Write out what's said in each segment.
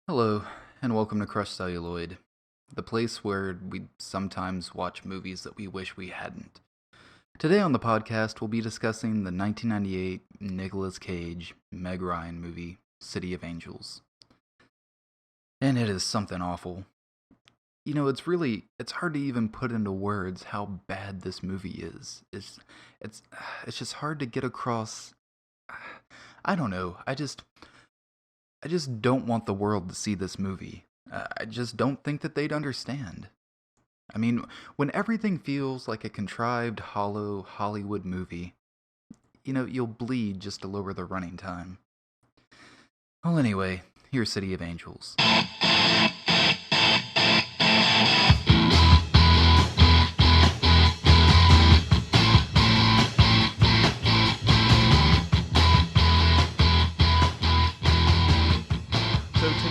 Hello, and welcome to Crush Celluloid, the place where we sometimes watch movies that we wish we hadn't. Today on the podcast, we'll be discussing the 1998 Nicolas Cage, Meg Ryan movie, City of Angels. And it is something awful. You know, it's hard to even put into words how bad this movie is. It's just hard to get across. I don't know. I just don't want the world to see this movie. I just don't think that they'd understand. I mean, when everything feels like a contrived, hollow Hollywood movie, you know, you'll bleed just to lower the running time. Well, anyway, here's City of Angels.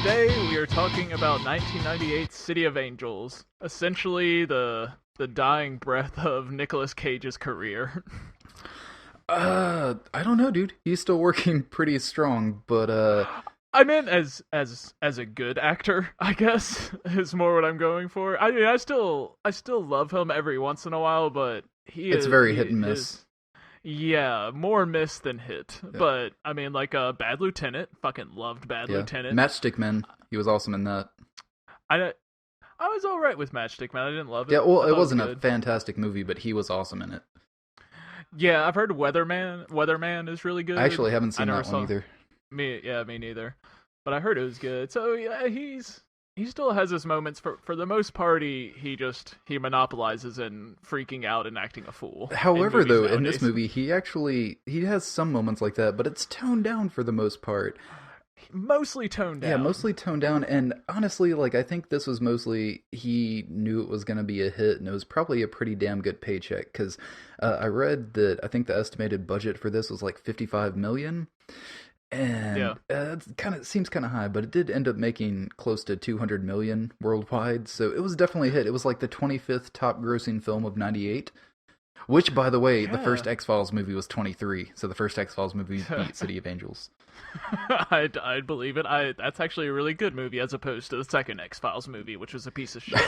Today we are talking about 1998's City of Angels, essentially the dying breath of Nicolas Cage's career. I don't know, dude. He's still working pretty strong, but I meant as a good actor, I guess, is more what I'm going for. I mean, I still love him every once in a while, but it's very hit and miss. Yeah, more miss than hit. Yeah. But, I mean, like, Bad Lieutenant. Fucking loved Bad Lieutenant. Matchstick Men. He was awesome in that. I was alright with Matchstick Men. I didn't love it. Yeah, well, it wasn't a fantastic movie, but he was awesome in it. Yeah, I've heard Weatherman is really good. I actually haven't seen that one either. Me neither. But I heard it was good. So, yeah, he still has his moments. For the most part, he monopolizes and freaking out and acting a fool. However, though, in this movie, he has some moments like that, but it's toned down for the most part. Mostly toned down. Yeah, mostly toned down, and honestly, like, I think this was mostly, he knew it was going to be a hit, and it was probably a pretty damn good paycheck, because I read that I think the estimated budget for this was like $55 million. And it seems kind of high, but it did end up making close to $200 million worldwide, so it was definitely a hit. It was like the 25th top grossing film of 98, which, by the way, the first X-Files movie was 23, so the first X-Files movie beat City of Angels. I'd believe it. That's actually a really good movie as opposed to the second X-Files movie, which was a piece of shit.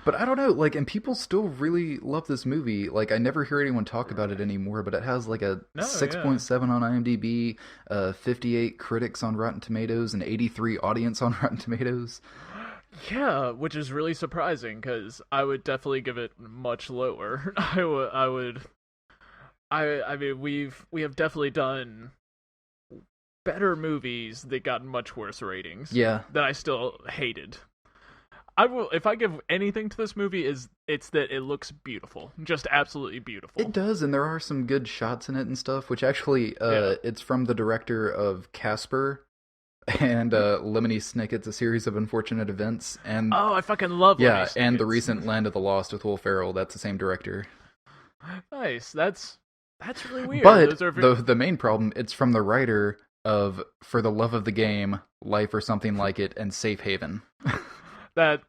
But I don't know, like, and people still really love this movie. Like, I never hear anyone talk about it anymore, but it has like a 6.7 on IMDb, 58 critics on Rotten Tomatoes, and 83 audience on Rotten Tomatoes. Yeah, which is really surprising, because I would definitely give it much lower. I mean, we have definitely done better movies that got much worse ratings. Yeah. That I still hated. If I give anything to this movie, it's that it looks beautiful. Just absolutely beautiful. It does, and there are some good shots in it and stuff, which actually, it's from the director of Casper and Lemony Snicket's A Series of Unfortunate Events. And I fucking love Lemony Snicket's. And the recent Land of the Lost with Will Ferrell. That's the same director. Nice. That's really weird. But the main problem, it's from the writer of For the Love of the Game, Life or Something Like It, and Safe Haven. That's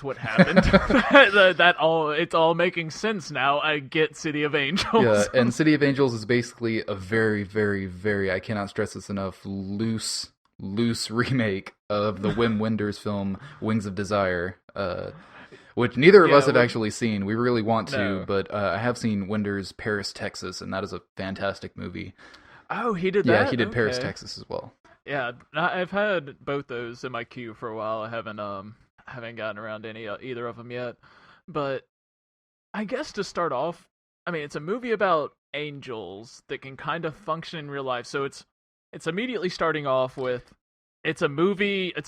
what happened. It's all making sense now. I get City of Angels. Yeah, and City of Angels is basically a very, very, very, I cannot stress this enough, loose remake of the Wim Wenders film Wings of Desire, which neither of us have actually seen. We really want to, but I have seen Wenders' Paris, Texas, and that is a fantastic movie. Oh, he did that? Yeah, he did Paris, Texas as well. Yeah, I've had both those in my queue for a while. I haven't gotten around to either of them yet. But I guess to start off, I mean, it's a movie about angels that can kind of function in real life. So it's immediately starting off with it's a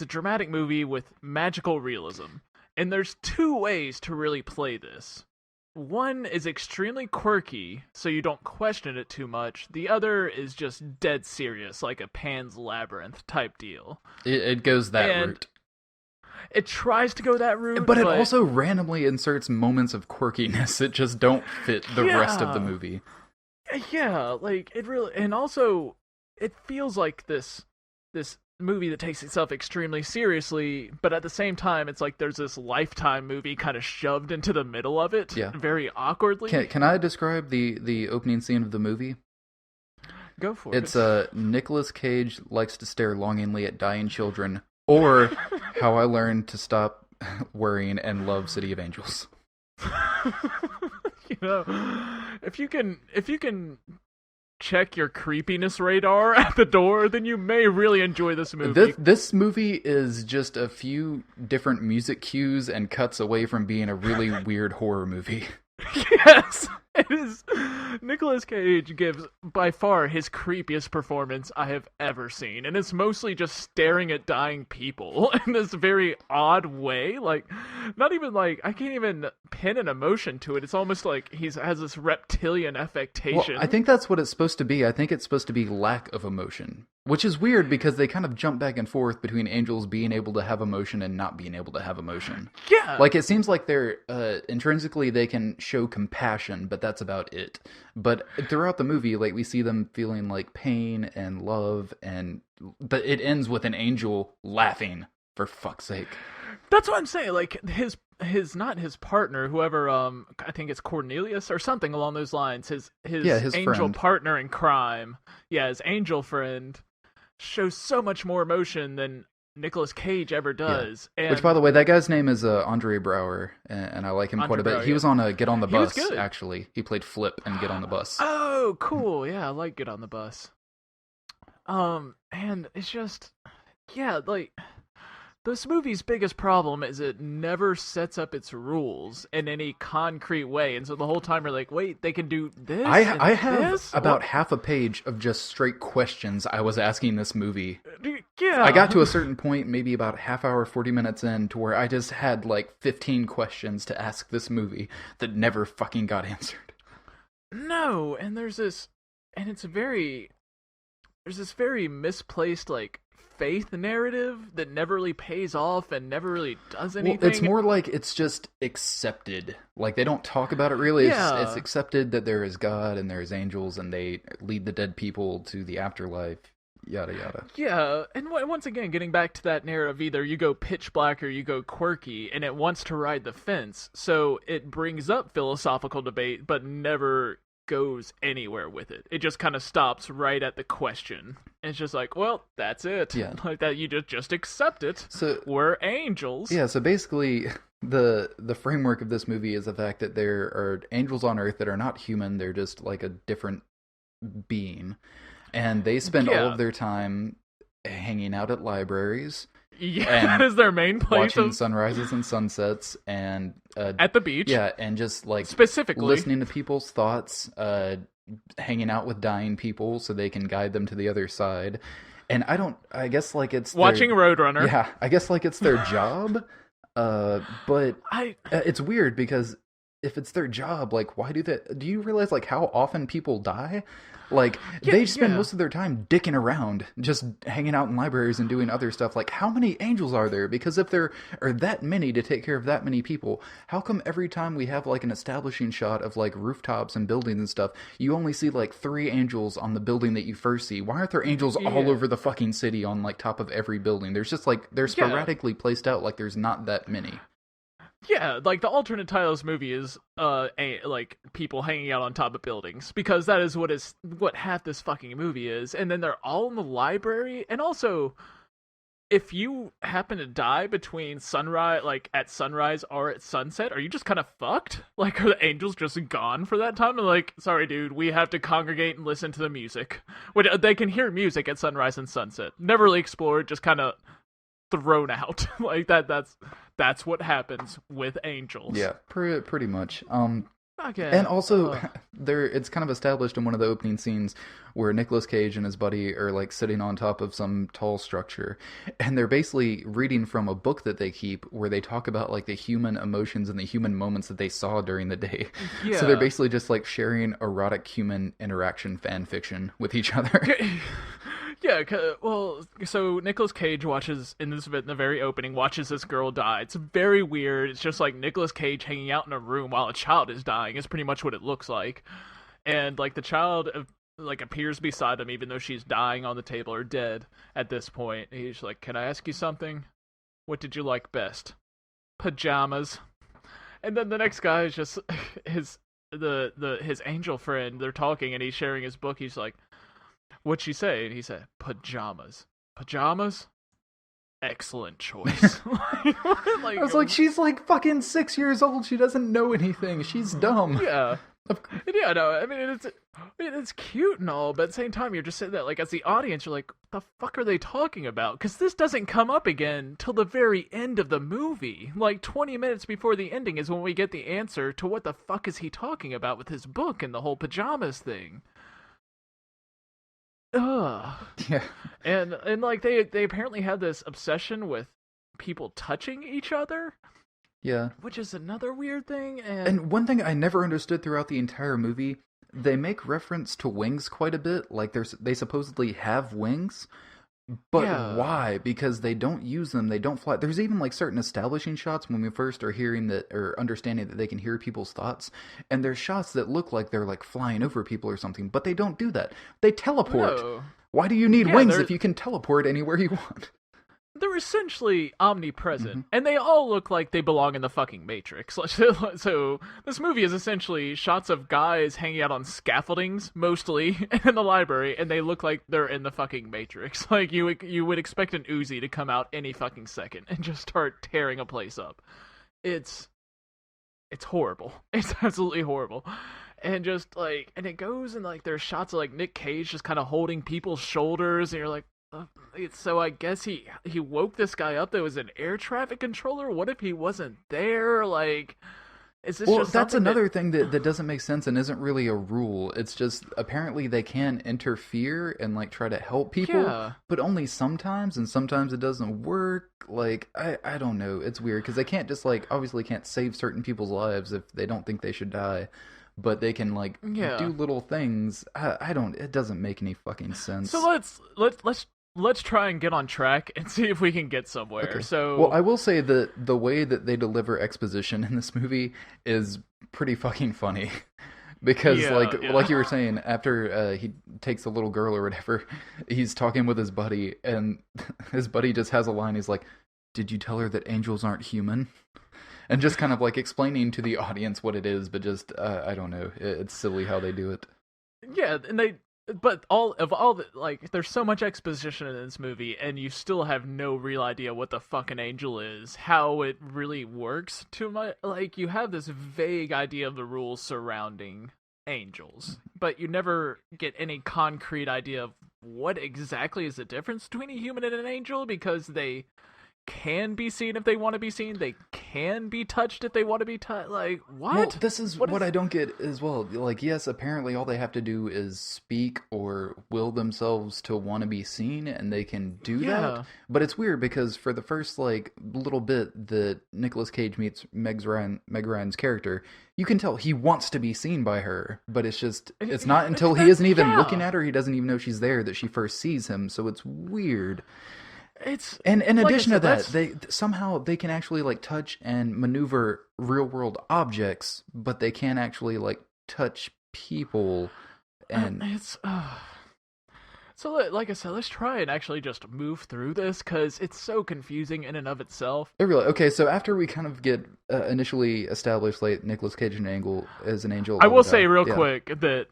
dramatic movie with magical realism. And there's two ways to really play this. One is extremely quirky, so you don't question it too much. The other is just dead serious, like a Pan's Labyrinth type deal. It goes that route. It tries to go that route, but it also randomly inserts moments of quirkiness that just don't fit the rest of the movie. Yeah, like, it really... And also, it feels like this movie that takes itself extremely seriously, but at the same time, it's like there's this Lifetime movie kind of shoved into the middle of it, very awkwardly. Can I describe the opening scene of the movie? Go for It's it. Nicolas Cage likes to stare longingly at dying children, or How I Learned to Stop Worrying and Love City of Angels. You know, if you can check your creepiness radar at the door, then you may really enjoy this movie. This movie is just a few different music cues and cuts away from being a really weird horror movie. Yes, it is. Nicolas Cage gives by far his creepiest performance I have ever seen, and it's mostly just staring at dying people in this very odd way. Like, not even like I can't even pin an emotion to it. It's almost like he has this reptilian affectation. Well, I think that's what it's supposed to be. I think it's supposed to be lack of emotion, which is weird because they kind of jump back and forth between angels being able to have emotion and not being able to have emotion. Yeah, Like, it seems like they're intrinsically they can show compassion, but that's about it. But throughout the movie, like, we see them feeling like pain and love, but it ends with an angel laughing, for fuck's sake. that's what I'm saying. Like his not his partner, whoever I think it's Cornelius or something along those lines. His angel friend. partner in crime. Yeah, his angel friend shows so much more emotion than Nicolas Cage ever does. Yeah. And Which, by the way, that guy's name is Andre Braugher, and I like him quite a bit. Braugher, He was on Get on the He was Bus, good. actually. He played Flip and Get on the Bus. Oh, cool. Yeah, I like Get on the Bus. And it's just, yeah, like, this movie's biggest problem is it never sets up its rules in any concrete way, and so the whole time you're like, wait, they can do this. I have this? about half a page of just straight questions I was asking this movie. Yeah, I got to a certain point, maybe about half hour, 40 minutes in, to where I just had like 15 questions to ask this movie that never fucking got answered. No, and there's this very misplaced like faith narrative that never really pays off and never really does anything. Well, it's more like it's just accepted. Like, they don't talk about it really. Yeah. It's accepted that there is God and there is angels and they lead the dead people to the afterlife, yada yada. Yeah, and once again, getting back to that narrative, either you go pitch black or you go quirky, and it wants to ride the fence, so it brings up philosophical debate, but never goes anywhere with it. It just kind of stops right at the question. And it's just like, well, that's it. Yeah. Like that, you just accept it. So We're angels. yeah, so basically the framework of this movie is the fact that there are angels on Earth that are not human, they're just like a different being. And they spend all of their time hanging out at libraries. Yeah, that is their main place. Watching sunrises and sunsets and at the beach. Yeah, and just like specifically listening to people's thoughts, hanging out with dying people so they can guide them to the other side. And I guess like it's watching Roadrunner. Yeah, I guess like it's their job. But it's weird because if it's their job, like, why do you realize like how often people die? Like, they spend most of their time dicking around, just hanging out in libraries and doing other stuff. Like, how many angels are there? Because if there are that many to take care of that many people, how come every time we have, like, an establishing shot of, like, rooftops and buildings and stuff, you only see, like, 3 angels on the building that you first see? Why aren't there angels all over the fucking city on, like, top of every building? There's just, like, they're sporadically placed out, like, there's not that many. Yeah, like the alternate title of this movie is like people hanging out on top of buildings, because that is what half this fucking movie is. And then they're all in the library, and also if you happen to die between sunrise, like at sunrise or at sunset, are you just kind of fucked? Like, are the angels just gone for that time? And like, sorry dude, we have to congregate and listen to the music. Which they can hear music at sunrise and sunset. Never really explored, just kind of thrown out. Like that's what happens with angels. Yeah, pretty much. Okay. And also, it's kind of established in one of the opening scenes where Nicolas Cage and his buddy are like sitting on top of some tall structure, and they're basically reading from a book that they keep where they talk about like the human emotions and the human moments that they saw during the day. Yeah. So they're basically just like sharing erotic human interaction fan fiction with each other. Yeah, well, so Nicolas Cage watches, in the very opening, watches this girl die. It's very weird. It's just like Nicolas Cage hanging out in a room while a child is dying is pretty much what it looks like. And, like, the child, like, appears beside him even though she's dying on the table or dead at this point. And he's like, can I ask you something? What did you like best? Pajamas. And then the next guy is just his angel friend. They're talking and he's sharing his book. He's like, What'd she say? And he said, pajamas. Pajamas? Excellent choice. I was like, she's like fucking 6 years old. She doesn't know anything. She's dumb. Yeah. Yeah, no, I mean, it's cute and all, but at the same time, you're just sitting there, like, as the audience, you're like, the fuck are they talking about? Because this doesn't come up again till the very end of the movie. Like, 20 minutes before the ending is when we get the answer to what the fuck is he talking about with his book and the whole pajamas thing. Ugh. Yeah. And like, they apparently had this obsession with people touching each other. Yeah. Which is another weird thing. And one thing I never understood throughout the entire movie, they make reference to wings quite a bit. Like, they supposedly have wings. But why? Because they don't use them. They don't fly. There's even like certain establishing shots when we first are hearing that or understanding that they can hear people's thoughts. And there's shots that look like they're like flying over people or something. But they don't do that. They teleport. No. Why do you need wings if you can teleport anywhere you want? They're essentially omnipresent, and they all look like they belong in the fucking Matrix. So this movie is essentially shots of guys hanging out on scaffoldings, mostly, in the library, and they look like they're in the fucking Matrix. Like, you would expect an Uzi to come out any fucking second and just start tearing a place up. It's horrible. It's absolutely horrible. And just, like, and it goes, and, like, there's shots of, like, Nick Cage just kind of holding people's shoulders, and you're like, so I guess he woke this guy up that was an air traffic controller? What if he wasn't there? Like, is this just that's another thing that doesn't make sense and isn't really a rule. It's just, apparently they can interfere and, like, try to help people, but only sometimes, and sometimes it doesn't work. Like, I don't know. It's weird, because they can't just, like, obviously can't save certain people's lives if they don't think they should die. But they can, like, do little things. It doesn't make any fucking sense. So let's try and get on track and see if we can get somewhere. Okay. So, well, I will say that the way that they deliver exposition in this movie is pretty fucking funny. Because, like you were saying, after he takes the little girl or whatever, he's talking with his buddy, and his buddy just has a line. He's like, "Did you tell her that angels aren't human?" And just kind of like explaining to the audience what it is, but just, I don't know. It's silly how they do it. Yeah, and there's so much exposition in this movie, and you still have no real idea what the fucking angel is, how it really works. You have this vague idea of the rules surrounding angels, but you never get any concrete idea of what exactly is the difference between a human and an angel, because they can be seen if they want to be seen. They can be touched if they want to be touched. Like, what? Well, this is what I don't get as well. Like, yes, apparently all they have to do is speak or will themselves to want to be seen, and they can do that. But it's weird, because for the first, like, little bit that Nicolas Cage meets Meg Ryan's character, you can tell he wants to be seen by her, but it's not until he isn't even looking at her, he doesn't even know she's there, that she first sees him, so it's weird. And in addition to that, they somehow can actually, like, touch and maneuver real world objects, but they can't actually, like, touch people. And so, like I said, let's try and actually just move through this, because it's so confusing in and of itself. Okay, so after we kind of get initially established, like, Nicolas Cage as an angel, I will say real quick that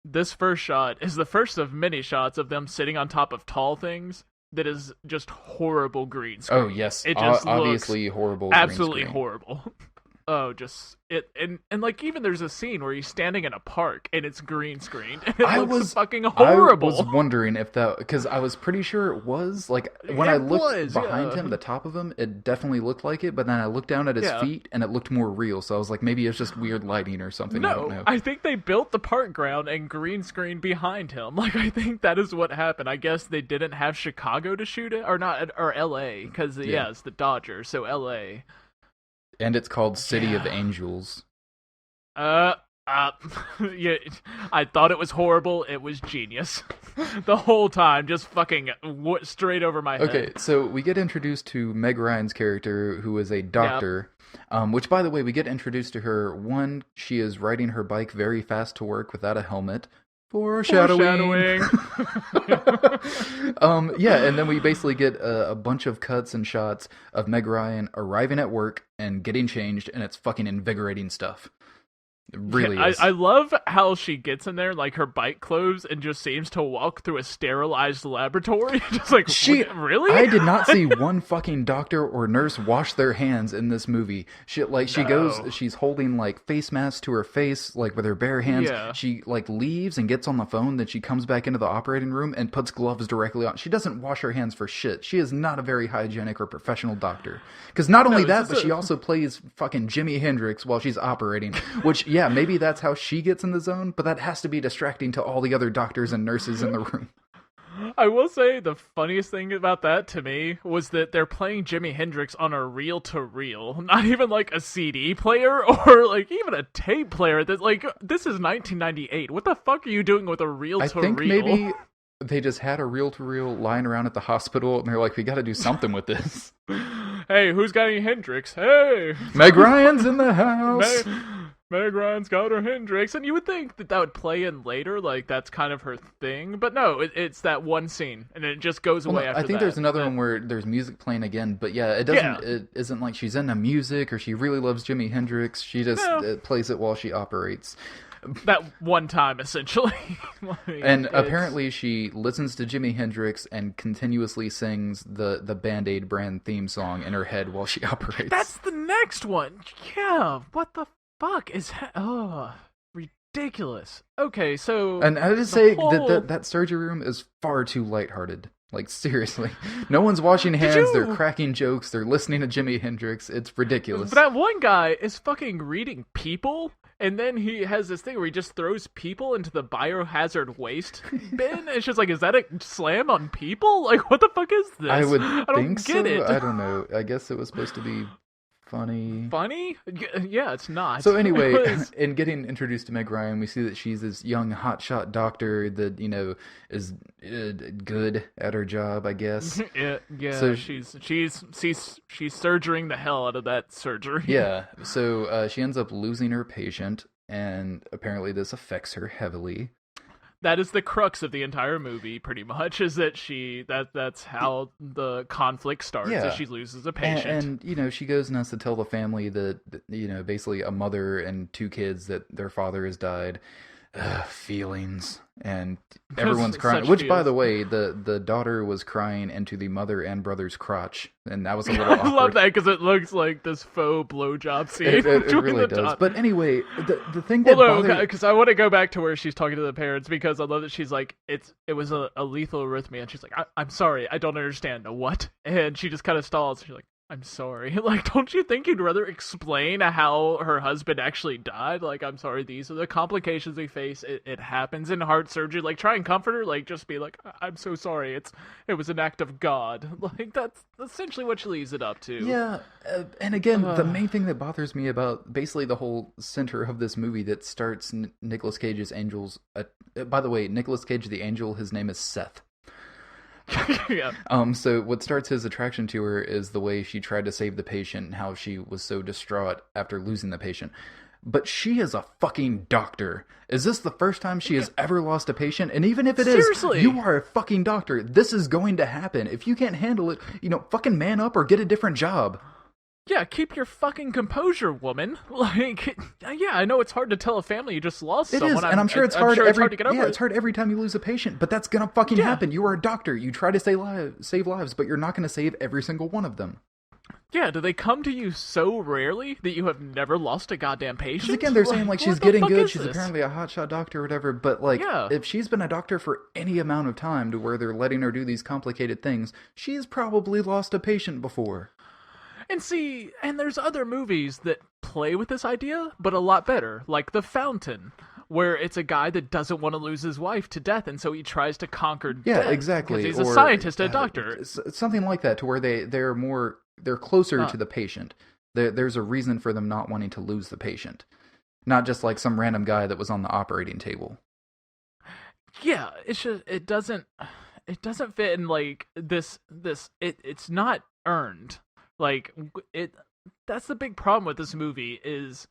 this first shot is the first of many shots of them sitting on top of tall things. That is just horrible green screen. Oh, yes. It just obviously horrible. Absolutely horrible. Oh, and like, even there's a scene where he's standing in a park and it's green screen. And it looks fucking horrible. I was wondering if that, because I was pretty sure it was, like, when I looked behind him, the top of him, it definitely looked like it, but then I looked down at his feet and it looked more real, so I was like, maybe it's just weird lighting or something. No, I don't know. I think they built the park ground and green screen behind him. Like, I think that is what happened. I guess they didn't have Chicago to shoot it, or LA, because it's the Dodgers, so LA. And it's called City of Angels. Yeah, I thought it was horrible. It was genius. The whole time, just fucking straight over my head. Okay, so we get introduced to Meg Ryan's character, who is a doctor. Which, by the way, we get introduced to her. One, she is riding her bike very fast to work without a helmet. Foreshadowing. And then we basically get a bunch of cuts and shots of Meg Ryan arriving at work and getting changed, and it's fucking invigorating stuff. It really Yeah, is. I love how she gets in there, like her bite clothes, and just seems to walk through a sterilized laboratory. Just like, really? I did not see one fucking doctor or nurse wash their hands in this movie. She goes, No. she's holding like face masks to her face, like with her bare hands. Yeah. She like leaves and gets on the phone. Then she comes back into the operating room and puts gloves directly on. She doesn't wash her hands for shit. She is not a very hygienic or professional doctor. Because not only that, but she also plays fucking Jimi Hendrix while she's operating. Which, yeah, maybe that's how she gets in the zone, but that has to be distracting to all the other doctors and nurses in the room. I will say the funniest thing about that to me was that they're playing Jimi Hendrix on a reel-to-reel, not even like a CD player or like even a tape player. That like this is 1998. What the fuck are you doing with a reel-to-reel? I think maybe they just had a reel-to-reel lying around at the hospital, and they're like, we got to do something with this. Hey, who's got any Hendrix? Hey, Meg Ryan's in the house. Meg Ryan's got her Hendrix, and you would think that would play in later, like that's kind of her thing, but no, it's that one scene, and it just goes away after that. I think there's another one where there's music playing again, but yeah, it isn't like she's into music or she really loves Jimi Hendrix. She just plays it while she operates. That one time, essentially. And apparently she listens to Jimi Hendrix and continuously sings the Band-Aid brand theme song in her head while she operates. That's the next one. Yeah, what the fuck is ridiculous. Okay, so and I just say that surgery room is far too lighthearted. Like, seriously. No one's washing hands, they're cracking jokes, they're listening to Jimi Hendrix. It's ridiculous. But that one guy is fucking reading People, and then he has this thing where he just throws people into the biohazard waste bin. It's just like, is that a slam on people? Like, what the fuck is this? I don't think get so. it. I don't know. I guess it was supposed to be funny. Funny? Yeah, it's not. So anyway, in getting introduced to Meg Ryan, we see that she's this young hotshot doctor that, you know, is good at her job, I guess. Yeah. So she's surgering the hell out of that surgery. Yeah. So she ends up losing her patient, and apparently this affects her heavily. That is the crux of the entire movie, pretty much, is that that's how the conflict starts, is she loses a patient. And, you know, she goes and has to tell the family that, you know, basically a mother and two kids that their father has died. Feelings. And everyone's crying. Which, by the way, the daughter was crying into the mother and brother's crotch. And that was a little awkward. I love that because it looks like this faux blowjob scene. It really does. But anyway, the thing that bothered... because I want to go back to where she's talking to the parents, because I love that she's like, it was a lethal arrhythmia, and she's like, I'm sorry, I don't understand. What? And she just kind of stalls. She's like, I'm sorry. Like, don't you think you'd rather explain how her husband actually died? Like, I'm sorry, these are the complications we face. It happens in heart surgery. Like, try and comfort her. Like, just be like, I'm so sorry. It was an act of God. Like, that's essentially what she leaves it up to. Yeah, and again, the main thing that bothers me about basically the whole center of this movie that starts Nicolas Cage's angels... by the way, Nicolas Cage the angel, his name is Seth. Yeah. So what starts his attraction to her is the way she tried to save the patient and how she was so distraught after losing the patient. But she is a fucking doctor. Is this the first time she has ever lost a patient? And even if it Seriously. is, you are a fucking doctor. This is going to happen. If you can't handle it, you know, fucking man up or get a different job. Yeah, keep your fucking composure, woman. Like, yeah, I know it's hard to tell a family you just lost someone. It is, and I'm sure it's hard. It's hard to get over. Yeah, it's hard every time you lose a patient, but that's gonna fucking happen. You are a doctor. You try to save lives, but you're not gonna save every single one of them. Yeah, do they come to you so rarely that you have never lost a goddamn patient? Because again, they're saying like she's getting good. She's this? Apparently a hotshot doctor or whatever. But like, if she's been a doctor for any amount of time to where they're letting her do these complicated things, she's probably lost a patient before. And see, and there's other movies that play with this idea, but a lot better, like The Fountain, where it's a guy that doesn't want to lose his wife to death, and so he tries to conquer death. Yeah, exactly. Because he's a scientist, a doctor. Something like that, to where they're closer to the patient. There's a reason for them not wanting to lose the patient, not just like some random guy that was on the operating table. Yeah, it's just it doesn't fit in like this. It's not earned. Like, that's the big problem with this movie, is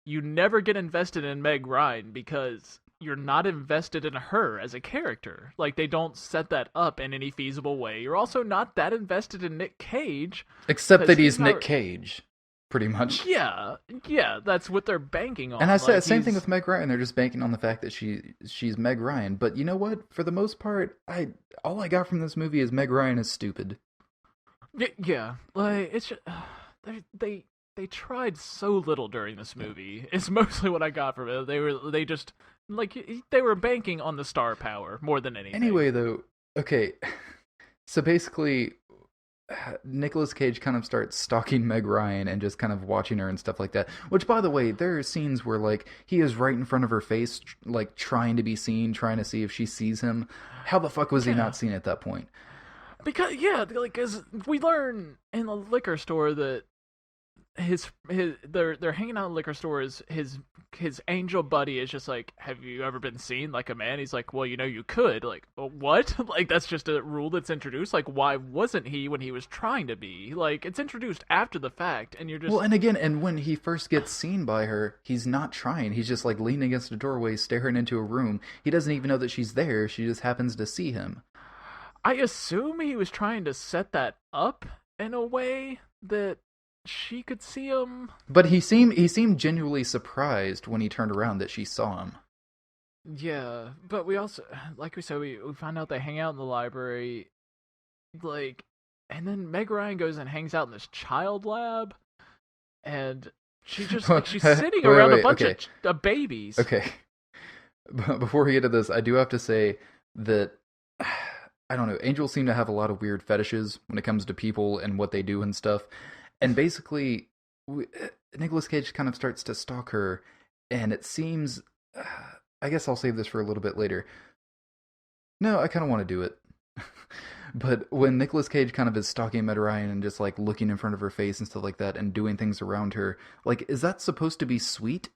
you never get invested in Meg Ryan because you're not invested in her as a character. Like, they don't set that up in any feasible way. You're also not that invested in Nick Cage. Except that he's Nick Cage. pretty much. Yeah, that's what they're banking on. And I said Like, same thing with Meg Ryan. They're just banking on the fact that she's Meg Ryan. But you know what? For the most part, all I got from this movie is Meg Ryan is stupid. Yeah, like it's just, they tried so little during this movie. It's mostly what I got from it. They just like they were banking on the star power more than anything. Anyway, though, okay, so basically, Nicolas Cage kind of starts stalking Meg Ryan and just kind of watching her and stuff like that. Which, by the way, there are scenes where like he is right in front of her face, like trying to be seen, trying to see if she sees him. How the fuck was he not seen at that point? Because because we learn in the liquor store that they're hanging out in the liquor store. His angel buddy is just like, have you ever been seen like a man? He's like, well, you could. Like, what? Like, that's just a rule that's introduced. Like, why wasn't he when he was trying to be? Like, it's introduced after the fact, and you're just well. And again, and when he first gets seen by her, he's not trying. He's just like leaning against a doorway, staring into a room. He doesn't even know that she's there. She just happens to see him. I assume he was trying to set that up in a way that she could see him. But he seemed genuinely surprised when he turned around that she saw him. Yeah, but we also, like we said, we find out they hang out in the library, like, and then Meg Ryan goes and hangs out in this child lab, and she just like she's sitting around a bunch of babies. Okay, before we get to this, I do have to say that I don't know. Angels seem to have a lot of weird fetishes when it comes to people and what they do and stuff. And basically, Nicolas Cage kind of starts to stalk her, and it seems... I guess I'll save this for a little bit later. No, I kind of want to do it. But when Nicolas Cage kind of is stalking Meg Ryan and just like looking in front of her face and stuff like that and doing things around her, like, is that supposed to be sweet?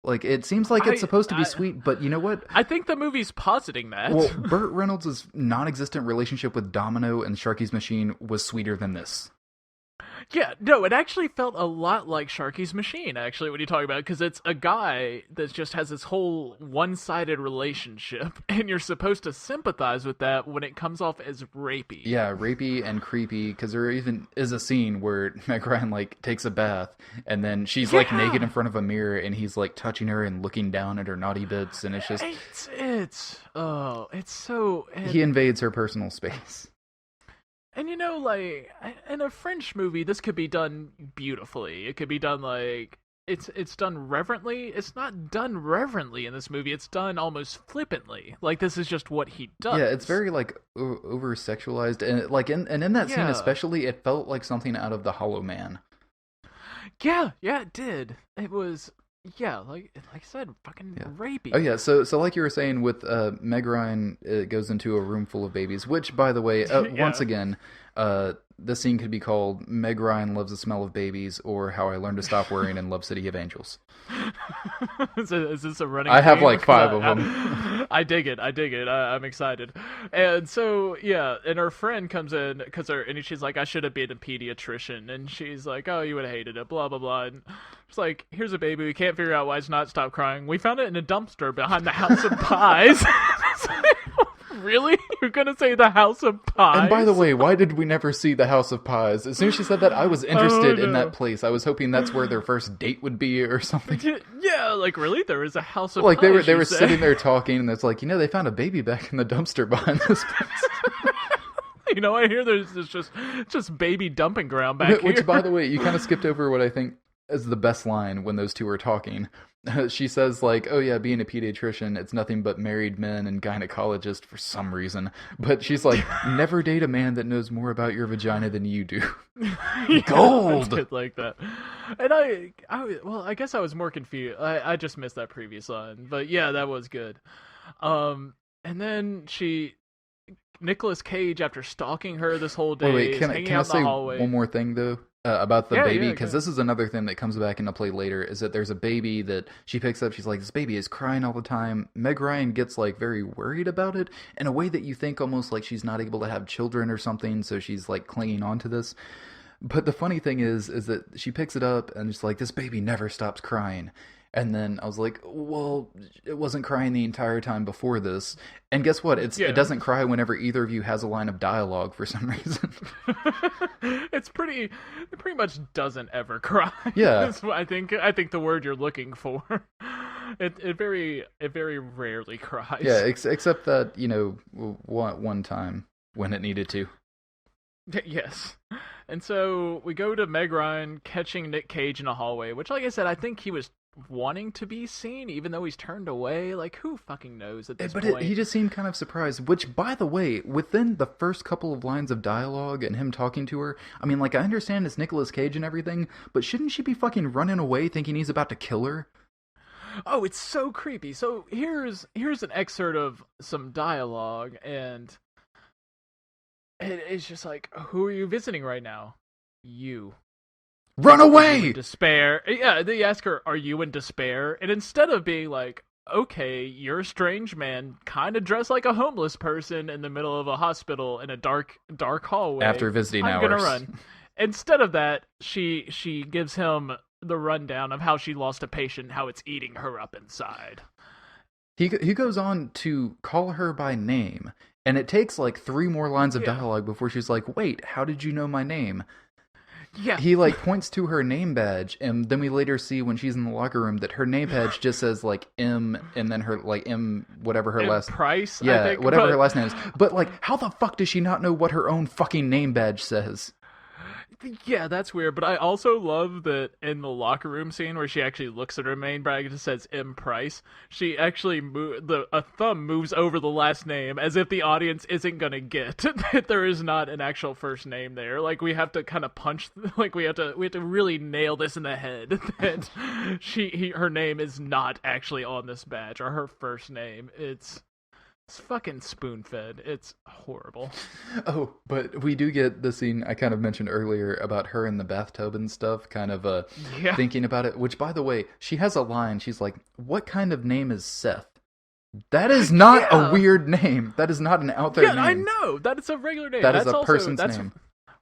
Like, it seems like it's supposed to be sweet, but you know what? I think the movie's positing that. Well, Burt Reynolds' non-existent relationship with Domino and Sharky's Machine was sweeter than this. Yeah, no, it actually felt a lot like Sharky's Machine, actually, when you talk about it, because it's a guy that just has this whole one-sided relationship, and you're supposed to sympathize with that when it comes off as rapey. Yeah, rapey and creepy, because there even is a scene where Meg Ryan, like, takes a bath, and then she's, like, naked in front of a mirror, and he's, like, touching her and looking down at her naughty bits, and it's just... It's so... He invades her personal space. And like, in a French movie, this could be done beautifully. It could be done like, it's done reverently. It's not done reverently in this movie. It's done almost flippantly. Like, this is just what he does. Yeah, it's very, like, over-sexualized. And, like, in that scene especially, it felt like something out of The Hollow Man. Yeah, it did. It was... Yeah, like I said, fucking rapey. Oh yeah, so like you were saying with Meg Ryan, it goes into a room full of babies. Which, by the way, once again, this scene could be called "Meg Ryan Loves the Smell of Babies" or "How I Learned to Stop Worrying and Love City of Angels." Is this a running? I have like 5 of them. I dig it. I'm excited. And so and her friend comes in and she's like, "I should have been a pediatrician," and she's like, "Oh, you would have hated it." Blah blah blah. And it's like, "Here's a baby. We can't figure out why it's not stop crying. We found it in a dumpster behind the House of Pies." Really? You're gonna say the House of Pies? And by the way, why did we never see the House of Pies? As soon as she said that, I was interested in that place. I was hoping that's where their first date would be or something. Yeah, like really? There is a House of Pies? Like they were sitting there talking, and it's like, they found a baby back in the dumpster behind this place. I hear there's just baby dumping ground back here. Which, by the way, you kind of skipped over what I think is the best line when those two are talking. She says, like, "Oh yeah, being a pediatrician, it's nothing but married men and gynecologists for some reason." But she's like, "Never date a man that knows more about your vagina than you do." Gold! It's like that. And I guess I was more confused. I just missed that previous line. But yeah, that was good. And then Nicolas Cage, after stalking her this whole day, wait, can I say hallway. One more thing, though? About the baby, because this is another thing that comes back into play later, is that there's a baby that she picks up. She's like, this baby is crying all the time. Meg Ryan gets like very worried about it in a way that you think almost like she's not able to have children or something, so she's like clinging on to this. But the funny thing is that she picks it up and it's like, this baby never stops crying. And then I was like, well, it wasn't crying the entire time before this. And guess what? It doesn't cry whenever either of you has a line of dialogue for some reason. It pretty much doesn't ever cry. Yeah. I think the word you're looking for. It very rarely cries. Yeah, except that, one time when it needed to. Yes. And so we go to Meg Ryan catching Nick Cage in a hallway, which, like I said, I think he was wanting to be seen, even though he's turned away. Like, who fucking knows at this point? He just seemed kind of surprised, which, by the way, within the first couple of lines of dialogue and him talking to her, I mean, like, I understand it's Nicolas Cage and everything, but shouldn't she be fucking running away thinking he's about to kill her? Oh, it's so creepy. So here's an excerpt of some dialogue, and it's just like, who are you visiting right now? You. Run away! Despair. Yeah, they ask her, are you in despair? And instead of being like, okay, you're a strange man, kind of dressed like a homeless person in the middle of a hospital in a dark hallway. After visiting hours. I'm gonna run. Instead of that, she gives him the rundown of how she lost a patient, how it's eating her up inside. He goes on to call her by name, and it takes like 3 more lines of dialogue before she's like, wait, how did you know my name? Yeah. He like points to her name badge, and then we later see when she's in the locker room that her name badge just says like M, and then her like M whatever her last Price. Yeah, I think, whatever her last name is. But like, how the fuck does she not know what her own fucking name badge says? Yeah, that's weird. But I also love that in the locker room scene where she actually looks at her main badge and says M. Price, she actually a thumb moves over the last name as if the audience isn't gonna get that there is not an actual first name there. Like, we have to kind of punch, like we have to really nail this in the head that her name is not actually on this badge, or her first name. It's fucking spoon-fed. It's horrible. Oh, but we do get the scene I kind of mentioned earlier about her in the bathtub and stuff, kind of thinking about it, which, by the way, she has a line. She's like, what kind of name is Seth? That is not a weird name. That is not an out there name. Yeah, I know. That is a regular name. That's a person's name.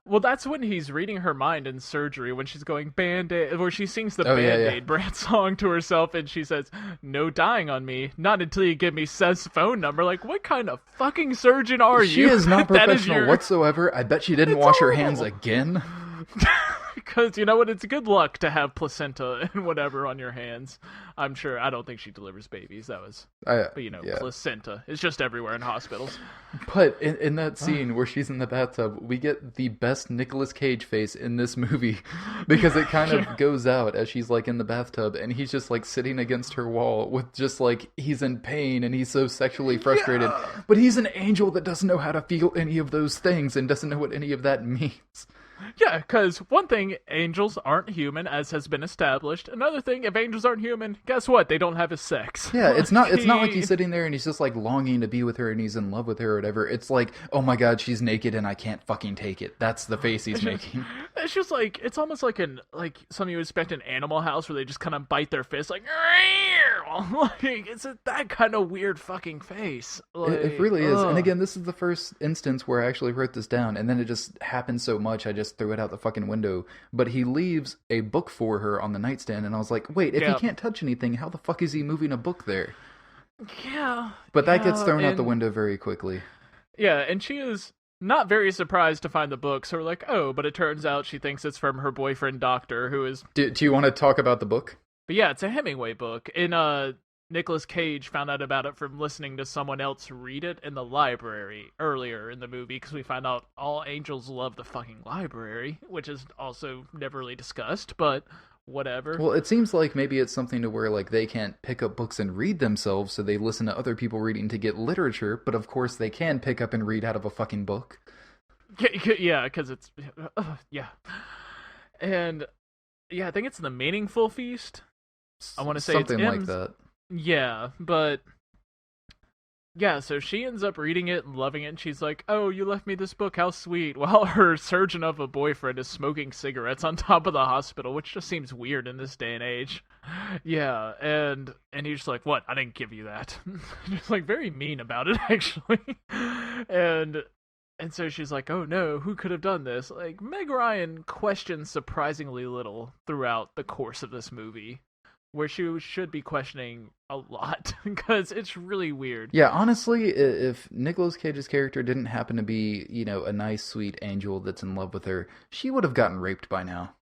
Well, that's when he's reading her mind in surgery, when she's going Band-Aid, where she sings the Band-Aid brand song to herself, and she says, no dying on me, not until you give me Seth's phone number. Like, what kind of fucking surgeon are you? She is not professional whatsoever. I bet she didn't wash her hands again. Because, you know what, it's good luck to have placenta and whatever on your hands. I'm sure, I don't think she delivers babies, but placenta is just everywhere in hospitals. But in that scene where she's in the bathtub, we get the best Nicolas Cage face in this movie, because it kind of goes out as she's like in the bathtub, and he's just like sitting against her wall with just like, he's in pain and he's so sexually frustrated, but he's an angel that doesn't know how to feel any of those things and doesn't know what any of that means. Yeah, because one thing, angels aren't human, as has been established. Another thing, if angels aren't human, guess what? They don't have a sex. Yeah, it's not like he's sitting there and he's just like longing to be with her and he's in love with her or whatever. It's like, oh my god, she's naked and I can't fucking take it. That's the face he's making. It's just like, it's almost like something you expect in Animal House where they just kind of bite their fist like it's that kind of weird fucking face. Like, it really is. And again, this is the first instance where I actually wrote this down, and then it just happened so much I just threw it out the fucking window. But he leaves a book for her on the nightstand, and I was like, wait, if he can't touch anything, how the fuck is he moving a book there? Yeah. But that gets thrown out the window very quickly. Yeah, and she is not very surprised to find the book, so we're like, oh, but it turns out she thinks it's from her boyfriend doctor, who is... Do you want to talk about the book? But yeah, it's a Hemingway book. Nicolas Cage found out about it from listening to someone else read it in the library earlier in the movie, because we find out all angels love the fucking library, which is also never really discussed, but whatever. Well, it seems like maybe it's something to where like they can't pick up books and read themselves, so they listen to other people reading to get literature, but of course they can pick up and read out of a fucking book. Yeah, because it's... yeah. And... yeah, I think it's The Meaningful Feast. I want to say something it's like that. Yeah, but yeah, so she ends up reading it and loving it, and she's like, oh, you left me this book, how sweet, while her surgeon of a boyfriend is smoking cigarettes on top of the hospital, which just seems weird in this day and age. Yeah, and he's just like, what, I didn't give you that. Just like very mean about it, actually. And so she's like, oh no, who could have done this? Like, Meg Ryan questions surprisingly little throughout the course of this movie. where she should be questioning a lot because it's really weird. Yeah, honestly, if Nicolas Cage's character didn't happen to be, you know, a nice, sweet angel that's in love with her, she would have gotten raped by now.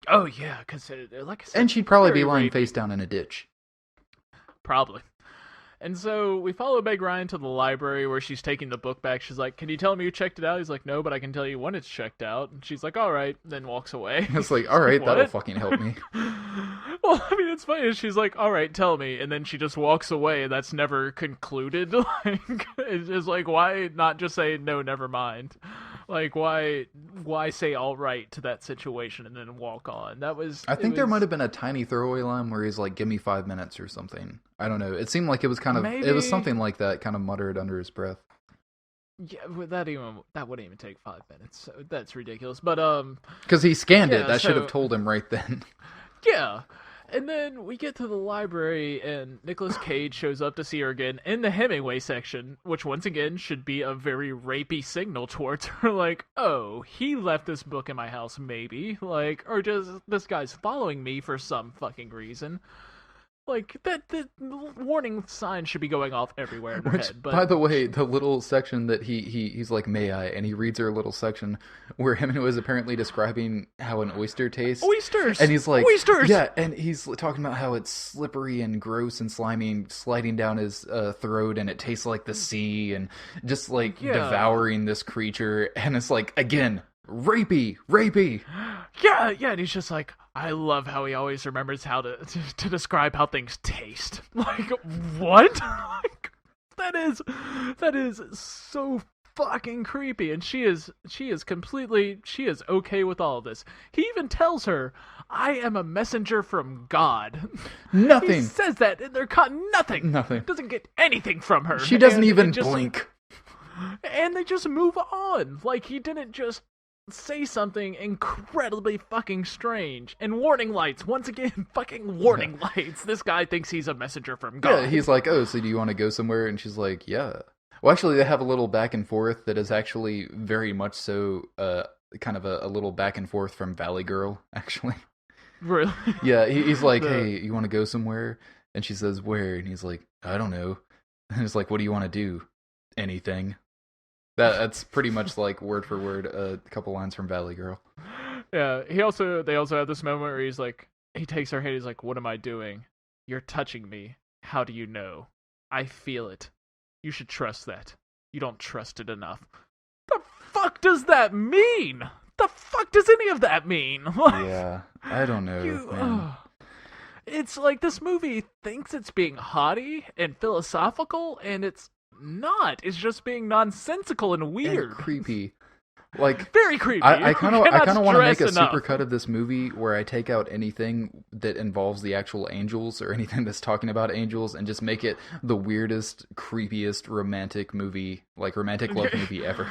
Oh yeah, because like I said, And she'd probably be very lying rapey. face down in a ditch. Probably. And so we follow Meg Ryan to the library where she's taking the book back. She's like, "Can you tell me you checked it out?" He's like, "No, but I can tell you when it's checked out." And she's like, "All right," then walks away. It's like, all right, that'll What? fucking help me. Well, I mean, it's funny. She's like, "All right, tell me," and then she just walks away, and that's never concluded. Like, it's just like, why not just say no, never mind? Like, why say all right to that situation and then walk on? I think there might have been a tiny throwaway line where he's like, "Give me 5 minutes" or something. I don't know. It seemed like it was kind of, it was something like that, kind of muttered under his breath. Yeah, that wouldn't even take 5 minutes. So that's ridiculous. But because he scanned it. yeah, That should have so- told him right then. yeah. And then we get to the library, and Nicolas Cage shows up to see her again in the Hemingway section, which once again should be a very rapey signal towards her. Like, oh, he left this book in my house, maybe. Like, or just this guy's following me for some fucking reason. Like, that the warning sign should be going off everywhere in her Which, head. But by the way, the little section that he's like, "May I?" and he reads her little section where Hemingway is apparently describing how an oyster tastes. oysters! And he's like, oysters! yeah, and he's talking about how it's slippery and gross and slimy, sliding down his throat, and it tastes like the sea, and just like devouring this creature. And it's like, again, rapey. Yeah, and he's just like, I love how he always remembers how to describe how things taste. Like, what? Like, that is so fucking creepy, and she is okay with all of this. He even tells her, "I am a messenger from God." Nothing. He says that, and they're caught nothing. Nothing. Doesn't get anything from her. She doesn't And even it just- blink. And they just move on. Like, he didn't just say something incredibly fucking strange. And warning lights, once again, fucking warning lights. This guy thinks he's a messenger from God. Yeah, he's like, "Oh, so do you want to go somewhere?" And she's like, "Yeah." Well, actually, they have a little back and forth that is actually very much so kind of a little back and forth from Valley Girl, actually. Really? Yeah, he's like, "Hey, you want to go somewhere?" And she says, "Where?" And he's like, "I don't know." And it's like, "What do you want to do?" "Anything." That's pretty much like word for word a couple lines from Valley Girl. Yeah, they also have this moment where he's like, he takes her hand, he's like, "What am I doing? You're touching me. How do you know? I feel it. You should trust that. You don't trust it enough." The fuck does that mean? The fuck does any of that mean? Yeah, I don't know, man. It's like this movie thinks it's being haughty and philosophical, and it's not. It's just being nonsensical and weird. And creepy. Like, very creepy. I kind of want to make a enough. supercut of this movie where I take out anything that involves the actual angels or anything that's talking about angels and just make it the weirdest, creepiest romantic love movie ever.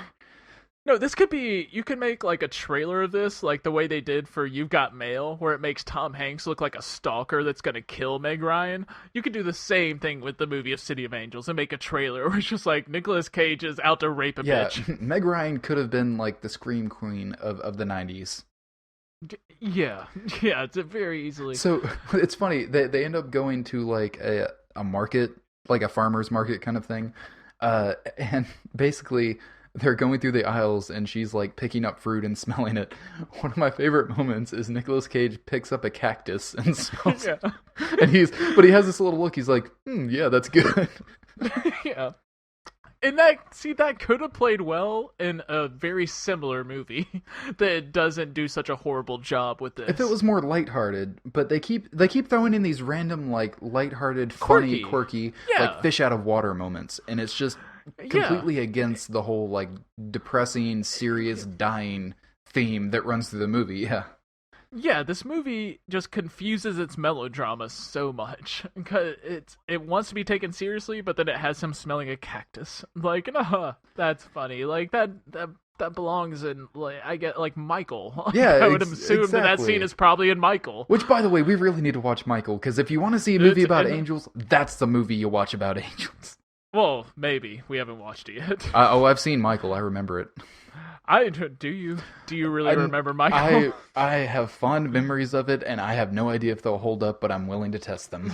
No, this could be, you can make like a trailer of this, like the way they did for You've Got Mail, where it makes Tom Hanks look like a stalker that's gonna kill Meg Ryan. You could do the same thing with the movie of City of Angels and make a trailer where it's just like Nicolas Cage is out to rape a bitch. Meg Ryan could have been like the scream queen of the 90s. Yeah, it's a very easily. So it's funny, they end up going to like a market, like a farmer's market kind of thing, and basically they're going through the aisles and she's like picking up fruit and smelling it. One of my favorite moments is Nicolas Cage picks up a cactus and smells it. And he has this little look, he's like, yeah, that's good. Yeah. And that could have played well in a very similar movie that doesn't do such a horrible job with this. If it was more lighthearted, but they keep throwing in these random like lighthearted, funny, quirky, like fish out of water moments, and it's just completely against the whole like depressing, serious, dying theme that runs through the movie. Yeah, this movie just confuses its melodrama so much because it wants to be taken seriously, but then it has him smelling a cactus. Like, no, that's funny. Like that belongs in, like, I get, like, Michael. Yeah, I would assume that scene is probably in Michael. Which, by the way, we really need to watch Michael, because if you want to see a movie about angels, that's the movie you watch about angels. Well, maybe. We haven't watched it yet. I've seen Michael. I remember it. Do you really remember Michael? I have fond memories of it, and I have no idea if they'll hold up, but I'm willing to test them.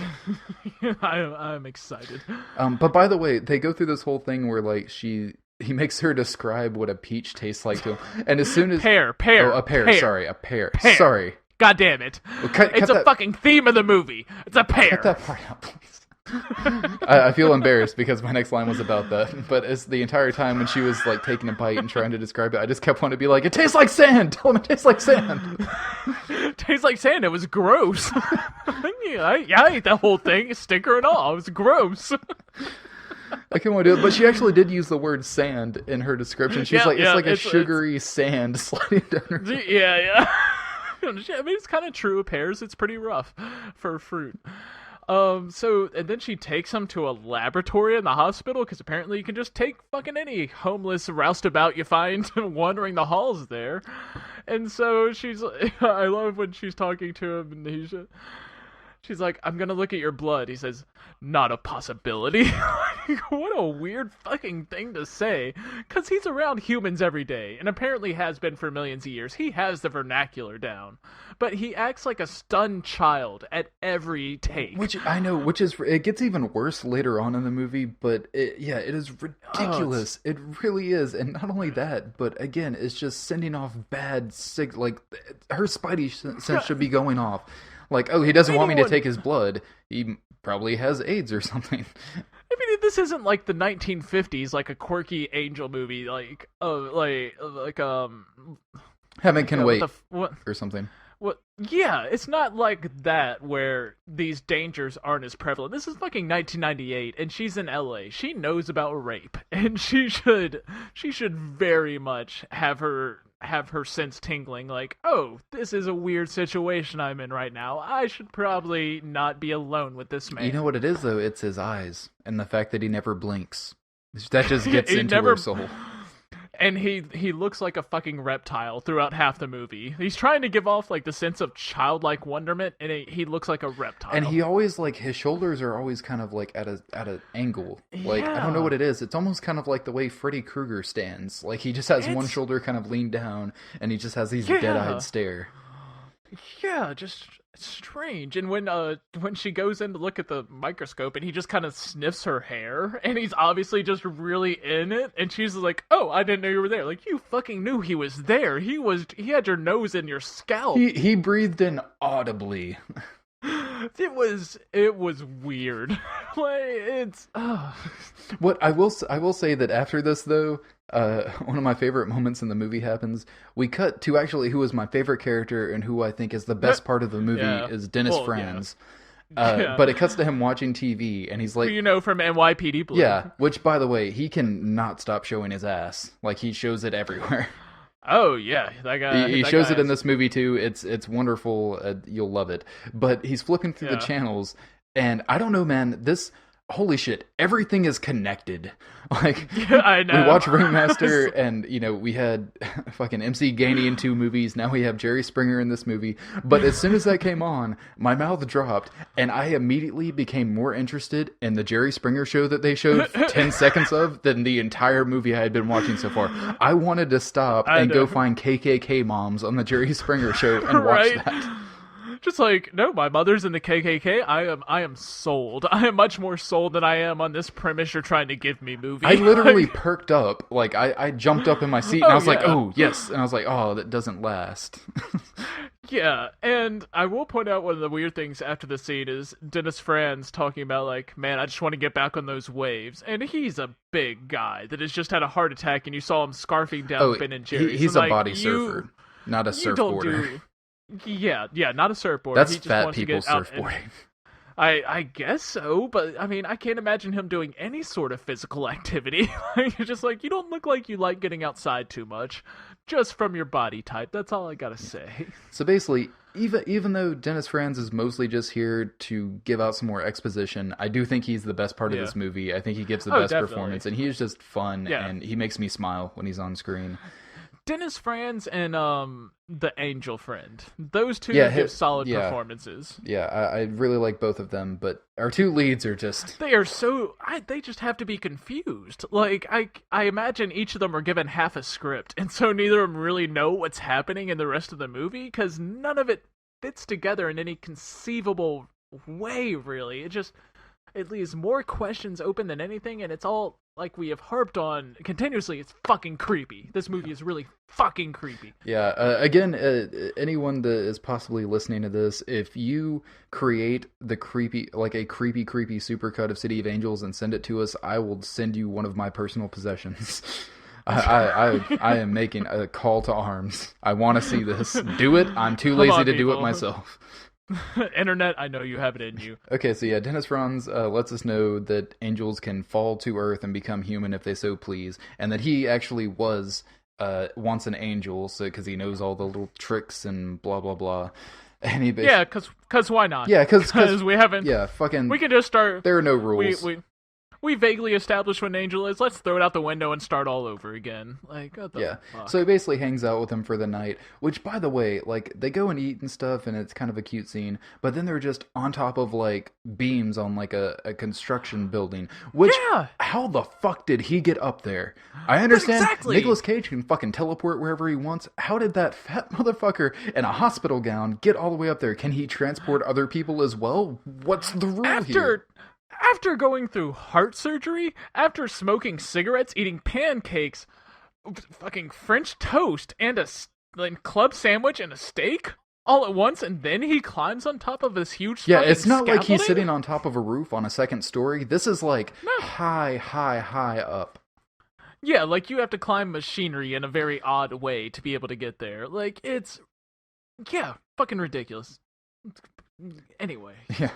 I'm excited. But by the way, they go through this whole thing where like he makes her describe what a peach tastes like to him, and as soon as pear, a pear. Sorry. God damn it! Well, it's a fucking theme of the movie. It's a pear. Cut that part out, please. I feel embarrassed because my next line was about that, but it's the entire time when she was like taking a bite and trying to describe it, I just kept wanting to be like, it tastes like sand! Tell him it tastes like sand! It tastes like sand, it was gross. I ate that whole thing, stinker and all, it was gross. I can't want to do it, but she actually did use the word sand in her description. She's like, it's like a sugary sand sliding down her tongue. Yeah. I mean, it's kind of true, pears, it's pretty rough for fruit. So, and then she takes him to a laboratory in the hospital, because apparently you can just take fucking any homeless roustabout you find wandering the halls there. And so I love when she's talking to him, and she's like, I'm gonna look at your blood. He says, not a possibility. What a weird fucking thing to say. Because he's around humans every day, and apparently has been for millions of years. He has the vernacular down. But he acts like a stunned child at every take. Which it gets even worse later on in the movie, but it is ridiculous. It really is. And not only that, but again, it's just sending off bad like, her spidey sense should be going off. Like, oh, he doesn't want me to take his blood. He probably has AIDS or something. I mean, this isn't like the 1950s, like a quirky angel movie, Heaven Can Wait or something. Well, yeah, it's not like that where these dangers aren't as prevalent. This is fucking 1998, and she's in LA. She knows about rape, and she should very much have her sense tingling, like, oh, this is a weird situation I'm in right now. I should probably not be alone with this man. You know what it is, though? It's his eyes, and the fact that he never blinks. That just gets into her soul. And he looks like a fucking reptile throughout half the movie. He's trying to give off like the sense of childlike wonderment, and he looks like a reptile. And he always like his shoulders are always kind of like at an angle. Like I don't know what it is. It's almost kind of like the way Freddy Krueger stands. Like he just has one shoulder kind of leaned down, and he just has these dead-eyed stare. Yeah, just strange. And when she goes in to look at the microscope, and he just kind of sniffs her hair, and he's obviously just really in it, and she's like, oh, I didn't know you were there. Like, you fucking knew he was there. He had your nose in your scalp. He breathed in audibly. It was weird. Like, it's What I will say that after this though, one of my favorite moments in the movie happens. We cut to actually who is my favorite character and who I think is the best part of the movie is Dennis Franz. But it cuts to him watching TV, and he's like, from NYPD Blue. Yeah, which by the way, he can not stop showing his ass. Like he shows it everywhere. Oh yeah, that guy. He shows it in this movie too. It's wonderful. You'll love it. But he's flipping through the channels, and I don't know, man. Holy shit! Everything is connected. Like I know. We watch Ringmaster, and we had fucking MC Gainey in 2 movies. Now we have Jerry Springer in this movie. But as soon as that came on, my mouth dropped, and I immediately became more interested in the Jerry Springer show that they showed 10 seconds of than the entire movie I had been watching so far. I wanted to stop and go find KKK moms on the Jerry Springer show and watch that. Just like, no, my mother's in the KKK. I am sold. I am much more sold than I am on this premise you're trying to give me movie. I literally perked up. Like, I jumped up in my seat, and I was like, oh, yes. And I was like, oh, that doesn't last. Yeah, and I will point out one of the weird things after the scene is Dennis Franz talking about, like, man, I just want to get back on those waves. And he's a big guy that has just had a heart attack, and you saw him scarfing down Ben and Jerry's. He's a body surfer, not a surfboarder. Yeah, not a surfboarder. That's he just fat wants people to get out surfboarding. I guess so, but I mean, I can't imagine him doing any sort of physical activity. You're just like, you don't look like you like getting outside too much, just from your body type. That's all I gotta say. So basically, even though Dennis Franz is mostly just here to give out some more exposition, I do think he's the best part of this movie. I think he gives the best performance, and he is just fun, and he makes me smile when he's on screen. Dennis Franz and the angel friend. Those two Yeah, give solid yeah. performances. Yeah, I really like both of them, but our two leads are just... They are so they just have to be confused. Like I imagine each of them are given half a script, and so neither of them really know what's happening in the rest of the movie because none of it fits together in any conceivable way. Really, it leaves more questions open than anything, and it's all, like we have harped on continuously, it's fucking creepy. This movie is really fucking creepy. Yeah, again, anyone that is possibly listening to this, if you create a creepy supercut of City of Angels and send it to us, I will send you one of my personal possessions. I am making a call to arms. I want to see this. Do it. I'm too lazy to do it myself. Internet, I know you have it in you. Okay, so yeah, Dennis Franz lets us know that angels can fall to Earth and become human if they so please, and that he actually was once an angel, so because he knows all the little tricks and blah blah blah. And he because why not? Yeah, because we haven't. Yeah, fucking. We can just start. There are no rules. We vaguely established what an angel is. Let's throw it out the window and start all over again. Like, what the fuck? So he basically hangs out with him for the night, which, by the way, like, they go and eat and stuff, and it's kind of a cute scene, but then they're just on top of, like, beams on, like, a construction building, which, how the fuck did he get up there? I understand Nicolas Cage can fucking teleport wherever he wants. How did that fat motherfucker in a hospital gown get all the way up there? Can he transport other people as well? What's the rule here? After going through heart surgery, after smoking cigarettes, eating pancakes, fucking French toast, and a club sandwich and a steak all at once, and then he climbs on top of this huge it's not scaffolding? like he's sitting on top of a roof on a second story. This is like high up. Yeah, like you have to climb machinery in a very odd way to be able to get there. Like, it's... yeah, fucking ridiculous. Anyway. Yeah.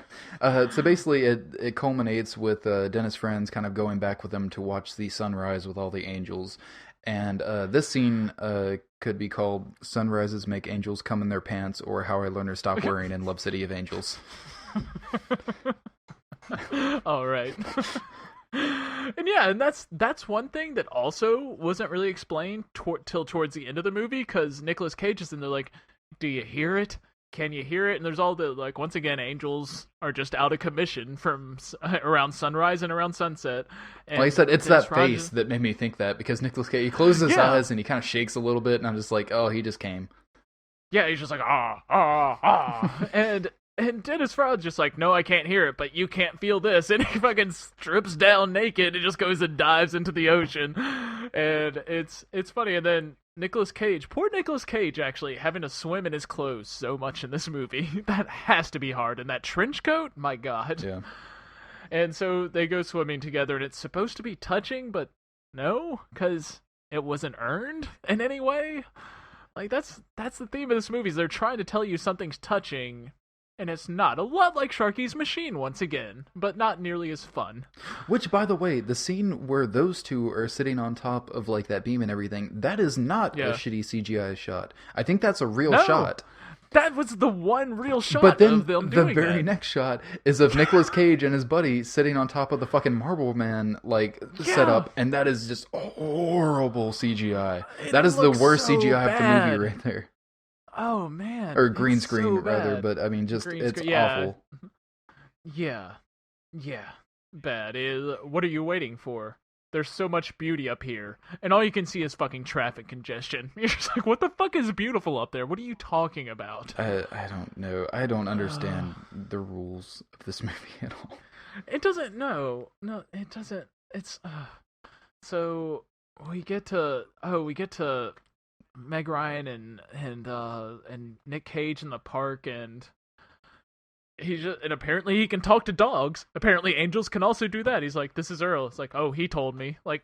So basically it culminates with Dennis Franz kind of going back with him to watch the sunrise with all the angels. And this scene could be called Sunrises Make Angels Come in Their Pants, or How I Learned to Stop Worrying in Love City of Angels. All right. And that's one thing that also wasn't really explained till towards the end of the movie, because Nicolas Cage is in there like, do you hear it? Can you hear it? And there's all the, like, once again, angels are just out of commission from around sunrise and around sunset. And like I said, it's that face that made me think that, because Nicolas Cage, he closes his eyes and he kind of shakes a little bit, and I'm just like, oh, he just came. Yeah, he's just like, and Dennis Franz just like, no, I can't hear it, but you can't feel this. And he fucking strips down naked and just goes and dives into the ocean. And it's funny. And then poor Nicolas Cage, actually, having to swim in his clothes so much in this movie. That has to be hard. And that trench coat, my God. Yeah. And so they go swimming together, and it's supposed to be touching, but no, because it wasn't earned in any way. Like, that's the theme of this movie, is they're trying to tell you something's touching, and it's not. A lot like Sharky's Machine, once again, but not nearly as fun. Which, by the way, the scene where those two are sitting on top of, like, that beam and everything, that is not a shitty CGI shot. I think that's a real shot. That was the one real shot but then of them doing the very next shot is of Nicolas Cage and his buddy sitting on top of the fucking Marble Man, like, setup, and that is just horrible CGI. That is the worst so CGI bad. of the movie right there. Oh, man. Or green screen, so rather, bad. but I mean, just, it's yeah. awful. Yeah. Bad. What are you waiting for? There's so much beauty up here, and all you can see is fucking traffic congestion. You're just like, what the fuck is beautiful up there? What are you talking about? I don't know. I don't understand the rules of this movie at all. It doesn't, no, it doesn't, it's, so, we get to Meg Ryan and Nick Cage in the park, and and apparently he can talk to dogs. Apparently angels can also do that. He's like, this is Earl. It's like, oh, he told me. Like,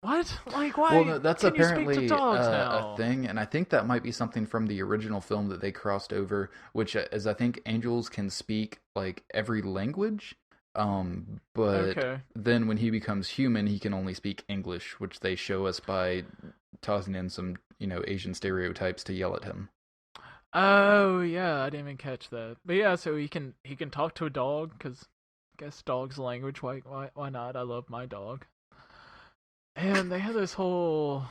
what? Like, why? Well, no, that's can apparently you speak to dogs now? a thing, and I think that might be something from the original film that they crossed over, which is, I think angels can speak, like, every language. But then when he becomes human, he can only speak English, which they show us by tossing in some, Asian stereotypes to yell at him. Oh, yeah, I didn't even catch that. But yeah, so he can talk to a dog, because I guess dog's language, why not? I love my dog. And they have this whole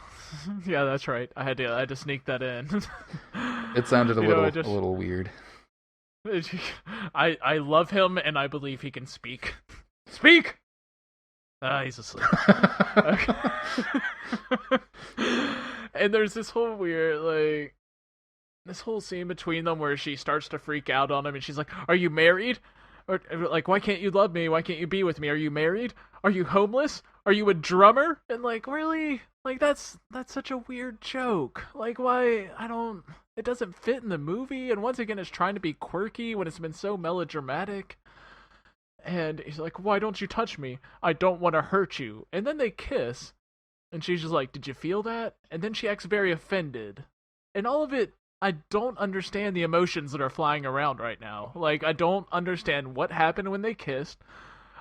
Yeah, that's right. I had to sneak that in. It sounded a You know, little weird. I love him and I believe he can speak. Speak. He's asleep. Okay. And there's this whole weird this whole scene between them where she starts to freak out on him and she's like, "Are you married? Or like, why can't you love me? Why can't you be with me? Are you married? Are you homeless? Are you a drummer?" And like, really? Like that's such a weird joke. Like why it doesn't fit in the movie, and once again it's trying to be quirky when it's been so melodramatic. And he's like, "Why don't you touch me? I don't want to hurt you." And then they kiss, and she's just like, "Did you feel that?" And then she acts very offended. And all of it, I don't understand the emotions that are flying around right now. Like, I don't understand what happened when they kissed.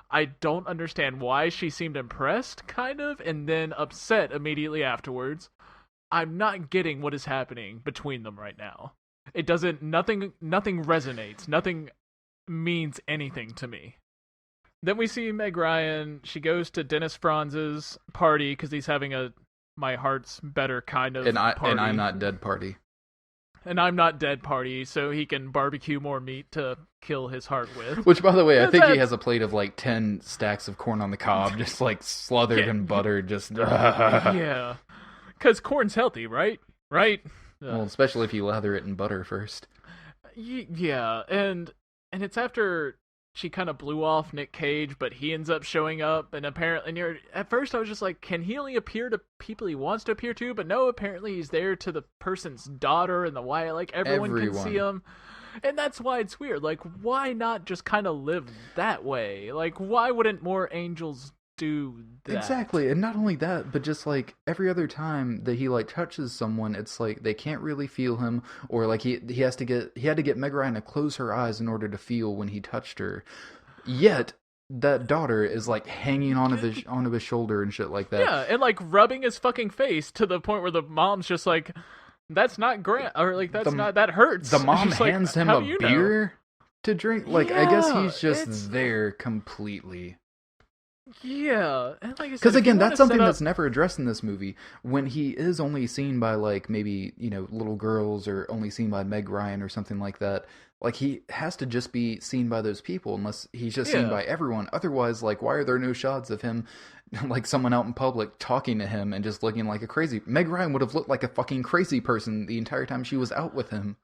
I don't understand why she seemed impressed, kind of, and then upset immediately afterwards. I'm not getting what is happening between them right now. It doesn't, nothing resonates. Nothing means anything to me. Then we see Meg Ryan. She goes to Dennis Franz's party because he's having a My Heart's Better kind of party. And I'm Not Dead party. And I'm Not Dead party, so he can barbecue more meat to kill his heart with. Which, by the way, I think he has a plate of like 10 stacks of corn on the cob, just like slathered in butter, just... Yeah. Because corn's healthy, right? Right? Well, especially if you lather it in butter first. Yeah, and it's after she kind of blew off Nick Cage, but he ends up showing up, and apparently, at first I was just like, can he only appear to people he wants to appear to? But no, apparently he's there to the person's daughter and the wife, like everyone can see him. And that's why it's weird. Like, why not just kind of live that way? Like, why wouldn't more angels do that? Exactly, and not only that, but just like every other time that he like touches someone, it's like they can't really feel him, or like he had to get Meg Ryan to close her eyes in order to feel when he touched her. Yet that daughter is like hanging onto his shoulder and shit like that. Yeah, and like rubbing his fucking face to the point where the mom's just like, "That's not great," or like that hurts. The mom hands him a beer to drink. Like, I guess he's just there completely. Yeah, because again, that's something that's never addressed in this movie. When he is only seen by like maybe little girls, or only seen by Meg Ryan or something like that, like he has to just be seen by those people, unless he's just seen by everyone. Otherwise, like, why are there no shots of him, like someone out in public talking to him and just looking like a crazy? Meg Ryan would have looked like a fucking crazy person the entire time she was out with him.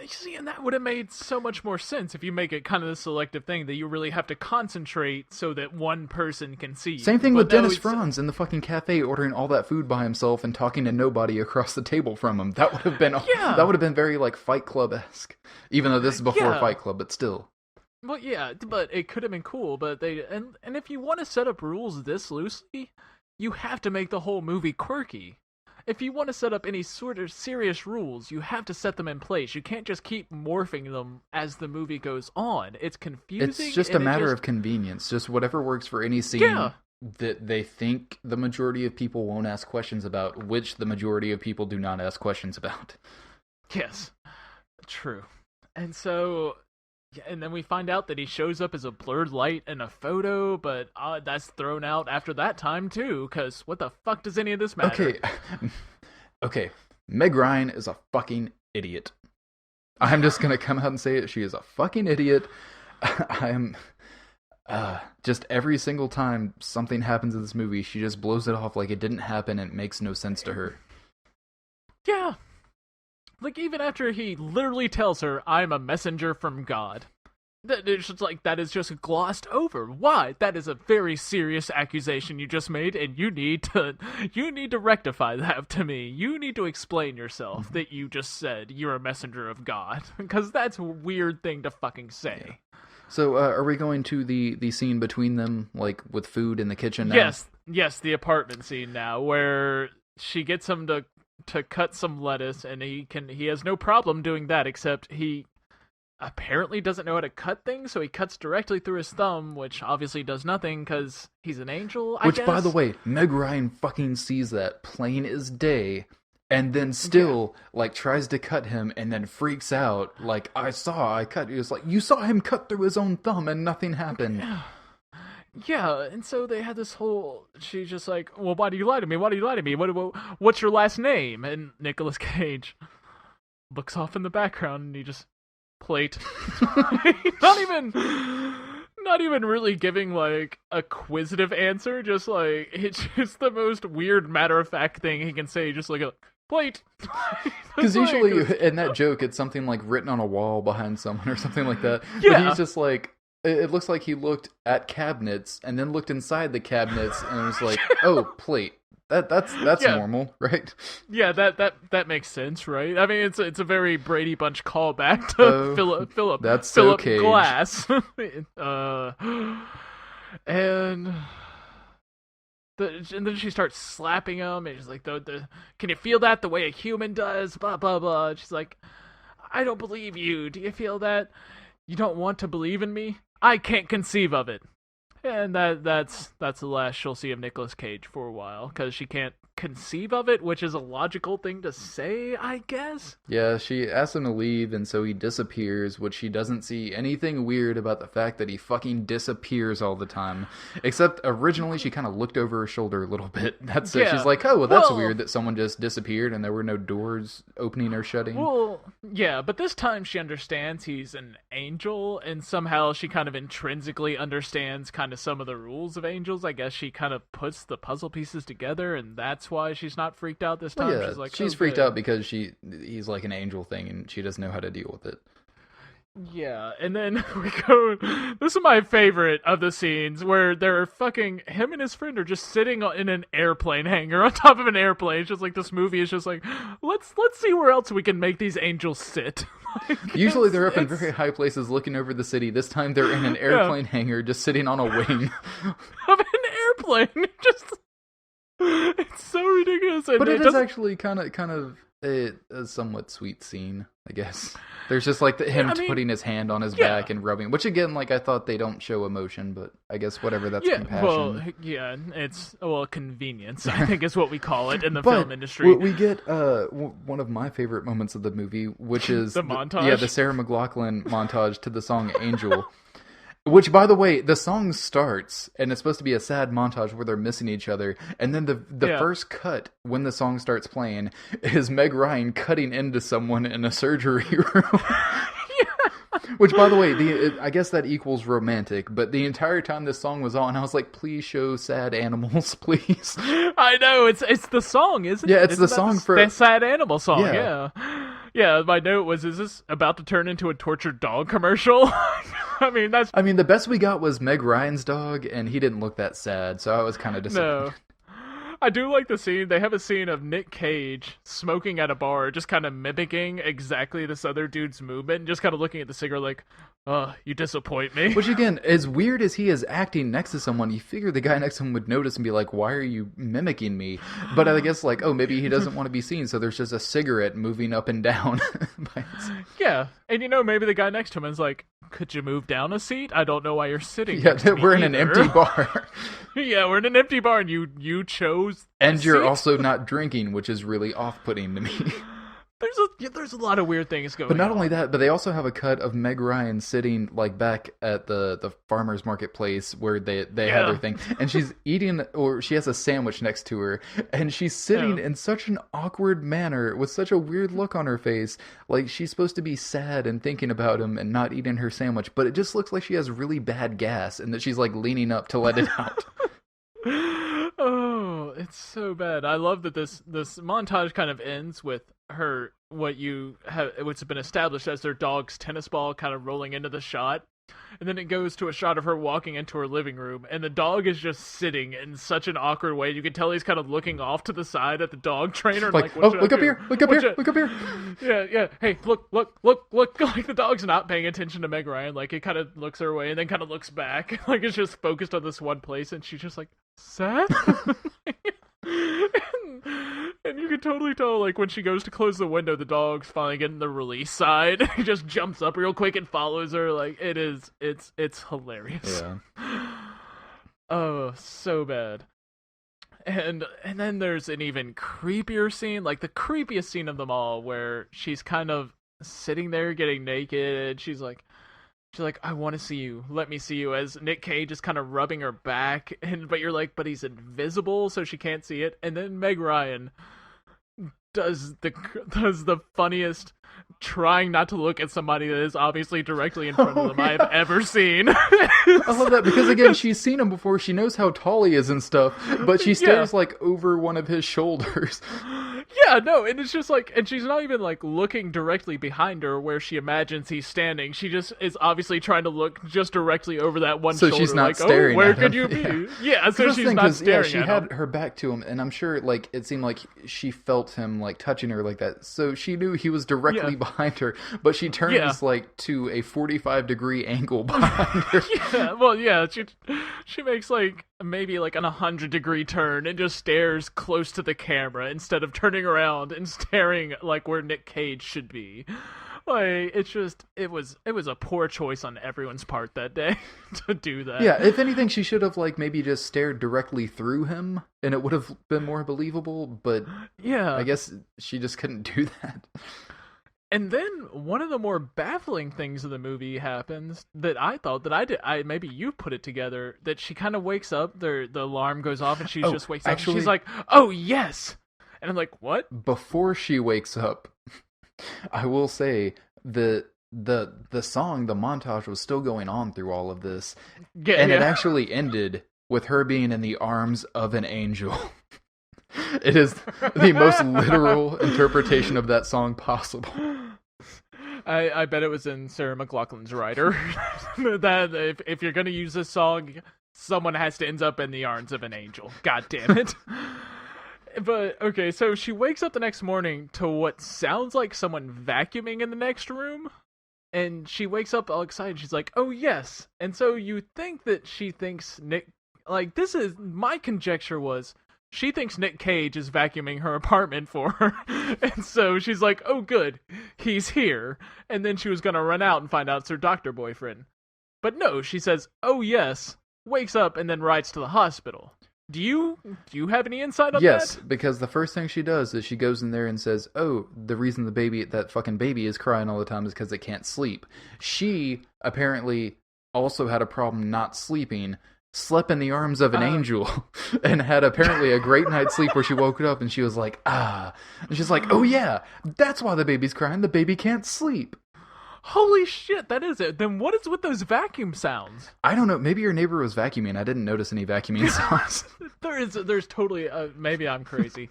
See, and that would have made so much more sense if you make it kind of the selective thing that you really have to concentrate so that one person can see you. Same thing with Dennis Franz in the fucking cafe, ordering all that food by himself and talking to nobody across the table from him. That would have been that would have been very like Fight Club-esque, even though this is before Fight Club, but still. Well, yeah, but it could have been cool. But and if you want to set up rules this loosely, you have to make the whole movie quirky. If you want to set up any sort of serious rules, you have to set them in place. You can't just keep morphing them as the movie goes on. It's confusing. It's just a matter of convenience. Just whatever works for any scene that they think the majority of people won't ask questions about, which the majority of people do not ask questions about. Yes, true. And so... and then we find out that he shows up as a blurred light in a photo, but that's thrown out after that time too, because what the fuck does any of this matter? Okay. Meg Ryan is a fucking idiot. I'm just gonna come out and say it. She is a fucking idiot. I'm... just every single time something happens in this movie, she just blows it off like it didn't happen and it makes no sense to her. Yeah. Like, even after he literally tells her, "I'm a messenger from God," it's just like, that is just glossed over. Why? That is a very serious accusation you just made, and you need to rectify that to me. You need to explain yourself that you just said you're a messenger of God, because that's a weird thing to fucking say. Yeah. So, are we going to the scene between them, like, with food in the kitchen now? Yes, the apartment scene now, where she gets him to cut some lettuce, and he has no problem doing that, except he apparently doesn't know how to cut things, so he cuts directly through his thumb, which obviously does nothing because he's an angel, I guess. By the way, Meg Ryan fucking sees that plain as day, and then still like tries to cut him, and then freaks out like, I cut. He was like, you saw him cut through his own thumb and nothing happened. Yeah, and so they had this whole. She's just like, well, why do you lie to me? Why do you lie to me? What's your last name? And Nicolas Cage looks off in the background and he just plate. not even not even really giving like a quizzitive answer, just like it's just the most weird matter of fact thing he can say, just like a plate. Because usually in that joke it's something like written on a wall behind someone or something like that. Yeah. But he's just like, it looks like he looked at cabinets and then looked inside the cabinets and was like, oh, plate. That's Yeah. normal, right? Yeah, that makes sense, right? I mean, it's a very Brady Bunch callback to Philip Cage. Glass, and then she starts slapping him, and she's like, "Can you feel that the way a human does?" Blah blah blah. And she's like, "I don't believe you. Do you feel that? You don't want to believe in me? I can't conceive of it." And that's the last she'll see of Nicolas Cage for a while, because she can't conceive of it, which is a logical thing to say, I guess. Yeah, she asks him to leave, and so he disappears, which she doesn't see anything weird about the fact that he fucking disappears all the time. Except originally she kind of looked over her shoulder a little bit. That's it. Yeah. She's like, oh, well, that's weird that someone just disappeared and there were no doors opening or shutting. Well, yeah, but this time she understands he's an angel, and somehow she kind of intrinsically understands kind of some of the rules of angels. I guess she kind of puts the puzzle pieces together, and that's why she's not freaked out this time. Well, yeah, she's like, she's freaked out because he's like an angel thing, and she doesn't know how to deal with it. Yeah, and then we go. This is my favorite of the scenes where they're fucking him and his friend are just sitting in an airplane hangar on top of an airplane. It's just like this movie is just like, let's see where else we can make these angels sit. Usually they're up in very high places looking over the city. This time they're in an airplane hangar just sitting on a wing of an airplane. Just it's so ridiculous. And but it is actually kind of a somewhat sweet scene, I guess. There's just like him putting his hand on his back and rubbing, which again, like I thought they don't show emotion, but I guess whatever, that's compassion. Well, yeah, it's convenience, I think is what we call it in the film industry. We get one of my favorite moments of the movie, which is the montage. The Sarah McLachlan montage to the song Angel. Which, by the way, the song starts, and it's supposed to be a sad montage where they're missing each other, and then the first cut, when the song starts playing, is Meg Ryan cutting into someone in a surgery room. Which, by the way, I guess that equals romantic, but the entire time this song was on, I was like, please show sad animals, please. I know, it's the song, isn't it? Yeah, it's the song for... that sad animal song, yeah. Yeah, my note was, is this about to turn into a tortured dog commercial? I mean, the best we got was Meg Ryan's dog, and he didn't look that sad, so I was kind of disappointed. No. I do like the scene. They have a scene of Nick Cage smoking at a bar, just kind of mimicking exactly this other dude's movement, and just kind of looking at the cigarette like, oh, you disappoint me. Which, again, as weird as he is acting next to someone, you figure the guy next to him would notice and be like, why are you mimicking me? But I guess, like, oh, maybe he doesn't want to be seen, so there's just a cigarette moving up and down. Yeah, and maybe the guy next to him is like, could you move down a seat? I don't know why you're sitting Yeah, next to me we're in either. an empty bar. Yeah, we're in an empty bar, and you chose and you're seat? also not drinking, which is really off-putting to me. There's a lot of weird things going on. But not only that, but they also have a cut of Meg Ryan sitting like back at the farmer's marketplace where they have their thing, and she's eating, or she has a sandwich next to her, and she's sitting in such an awkward manner with such a weird look on her face, like she's supposed to be sad and thinking about him and not eating her sandwich, but it just looks like she has really bad gas and that she's like leaning up to let it out. Oh, it's so bad. I love that this montage kind of ends with her, what's been established as their dog's tennis ball kind of rolling into the shot. And then it goes to a shot of her walking into her living room, and the dog is just sitting in such an awkward way. You can tell he's kind of looking off to the side at the dog trainer. Like, oh, look up here, look up here, look up here. Yeah. Hey, look. Like the dog's not paying attention to Meg Ryan. Like it kind of looks her way and then kind of looks back. Like it's just focused on this one place, and she's just like, sad? And you can totally tell, like, when she goes to close the window, the dog's finally getting the release side. He just jumps up real quick and follows her. Like, it's hilarious. Yeah. Oh, so bad. And then there's an even creepier scene, like the creepiest scene of them all, where she's kind of sitting there getting naked, and she's like, She's like, I want to see you. Let me see you. As Nick Cage is kind of rubbing her back, but you're like, but he's invisible, so she can't see it. And then Meg Ryan does the funniest trying not to look at somebody that is obviously directly in front of them I have ever seen. I love that because again, she's seen him before. She knows how tall he is and stuff, but she stares like over one of his shoulders. Yeah, no, and it's just like, and she's not even like looking directly behind her where she imagines he's standing. She just is obviously trying to look just directly over that one shoulder. So she's not like, staring where at could him. you be? Yeah, so she's not staring she at had him. her back to him, and I'm sure like it seemed like she felt him like touching her like that. So she knew he was directly behind her, but she turns like to a 45-degree angle behind her. Yeah, well, yeah, she makes like maybe like an 100-degree turn and just stares close to the camera instead of turning around and staring like where Nick Cage should be. Like, it's just, it was a poor choice on everyone's part that day to do that. Yeah, if anything, she should have like maybe just stared directly through him, and it would have been more believable. But yeah, I guess she just couldn't do that. And then one of the more baffling things of the movie happens that I thought that maybe you put it together, that she kind of wakes up, the alarm goes off, and she just wakes up. And she's like, "Oh yes," and I'm like, "What?" Before she wakes up, I will say the song, the montage was still going on through all of this, and it actually ended with her being in the arms of an angel. It is the most literal interpretation of that song possible. I bet it was in Sarah McLachlan's writer. That if you're gonna use this song, someone has to end up in the arms of an angel. God damn it. But okay, so she wakes up the next morning to what sounds like someone vacuuming in the next room. And she wakes up all excited. She's like, "Oh yes." And so you think that she thinks Nick, like, this is my conjecture was she thinks Nick Cage is vacuuming her apartment for her. And so she's like, "Oh good, he's here." And then she was going to run out and find out it's her doctor boyfriend. But no, she says, "Oh yes," wakes up and then rides to the hospital. Do you have any insight on that? Yes, because the first thing she does is she goes in there and says, "Oh, the reason that fucking baby is crying all the time is because it can't sleep." She apparently also had a problem not sleeping, slept in the arms of an angel, and had apparently a great night's sleep where she woke up and she was like, "Ah." And she's like, "Oh yeah, that's why the baby's crying. The baby can't sleep." Holy shit, that is it. Then what is with those vacuum sounds? I don't know. Maybe your neighbor was vacuuming. I didn't notice any vacuuming sounds. There's totally, maybe I'm crazy.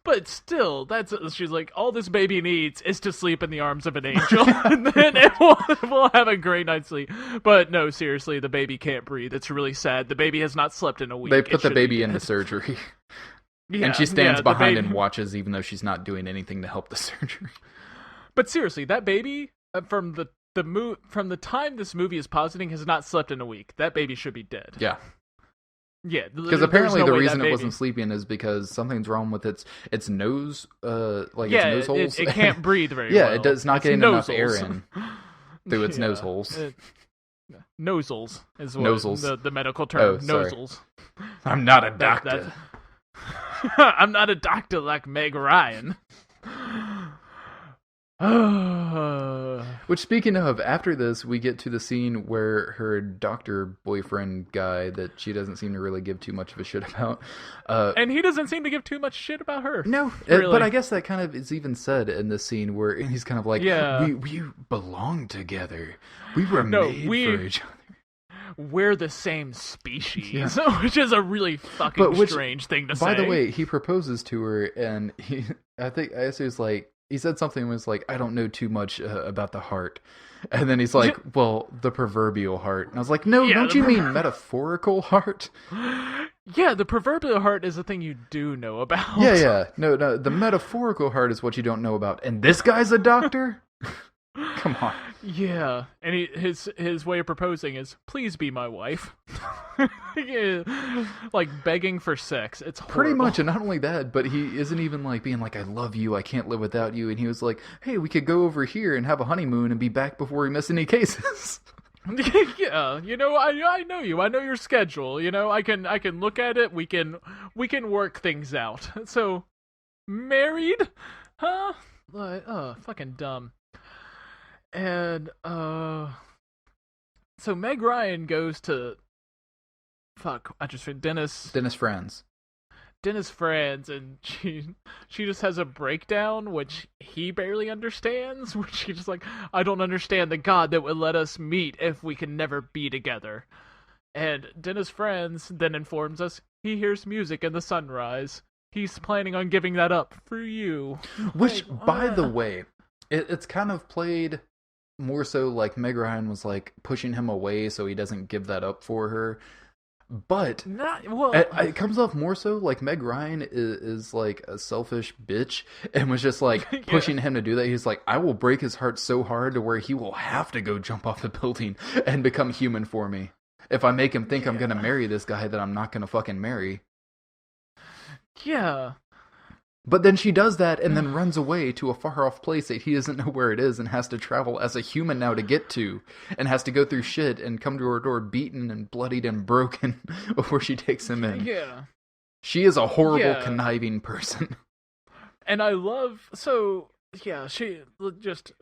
But still, she's like, all this baby needs is to sleep in the arms of an angel, and then it will have a great night's sleep. But no, seriously, the baby can't breathe. It's really sad. The baby has not slept in a week. They put the baby into surgery. Yeah, and she stands behind and watches, even though she's not doing anything to help the surgery. But seriously, that baby, from the time this movie is positing, has not slept in a week. That baby should be dead. Yeah. Yeah, because apparently the reason it wasn't sleeping is because something's wrong with its nose, its nose holes. It can't breathe very well. Yeah, it does not get enough air in through its nose holes. Nosels is what Nosels. The medical term. Oh, nosels. I'm not a doctor. I'm not a doctor like Meg Ryan. Which, speaking of, after this, we get to the scene where her doctor boyfriend guy that she doesn't seem to really give too much of a shit about. And he doesn't seem to give too much shit about her. No, really. But I guess that kind of is even said in this scene where he's kind of like, we belong together. We were made for each other. We're the same species, which is a really fucking strange thing to say. By the way, he proposes to her, and I guess he was like, he said something was like, "I don't know too much about the heart." And then he's like, "Well, the proverbial heart." And I was like, "No, don't you mean metaphorical heart?" Yeah, the proverbial heart is a thing you do know about. Yeah. No, the metaphorical heart is what you don't know about. And this guy's a doctor? Come on. Yeah, and his way of proposing is, "Please be my wife." Like begging for sex. It's horrible. Pretty much, and not only that, but he isn't even like being like, "I love you, I can't live without you." And he was like, "Hey, we could go over here and have a honeymoon and be back before we miss any cases." Yeah, I know you. I know your schedule. I can look at it. We can work things out. So, married? Huh? Fucking dumb. And so Meg Ryan goes to fuck. I just Dennis Franz. Dennis Franz, and she just has a breakdown, which he barely understands. Which she's just like, I don't understand the God that would let us meet if we can never be together. And Dennis Franz then informs us he hears music in the sunrise. He's planning on giving that up for you. Which, by the way, it's kind of played more so like Meg Ryan was like pushing him away so he doesn't give that up for her. But it comes off more so like Meg Ryan is like a selfish bitch and was just like pushing him to do that. He's like, I will break his heart so hard to where he will have to go jump off the building and become human for me. If I make him think I'm going to marry this guy that I'm not going to fucking marry. Yeah. But then she does that and then runs away to a far-off place that he doesn't know where it is and has to travel as a human now to get to. And has to go through shit and come to her door beaten and bloodied and broken before she takes him in. Yeah. She is a horrible, conniving person. And I love... So, yeah, she just...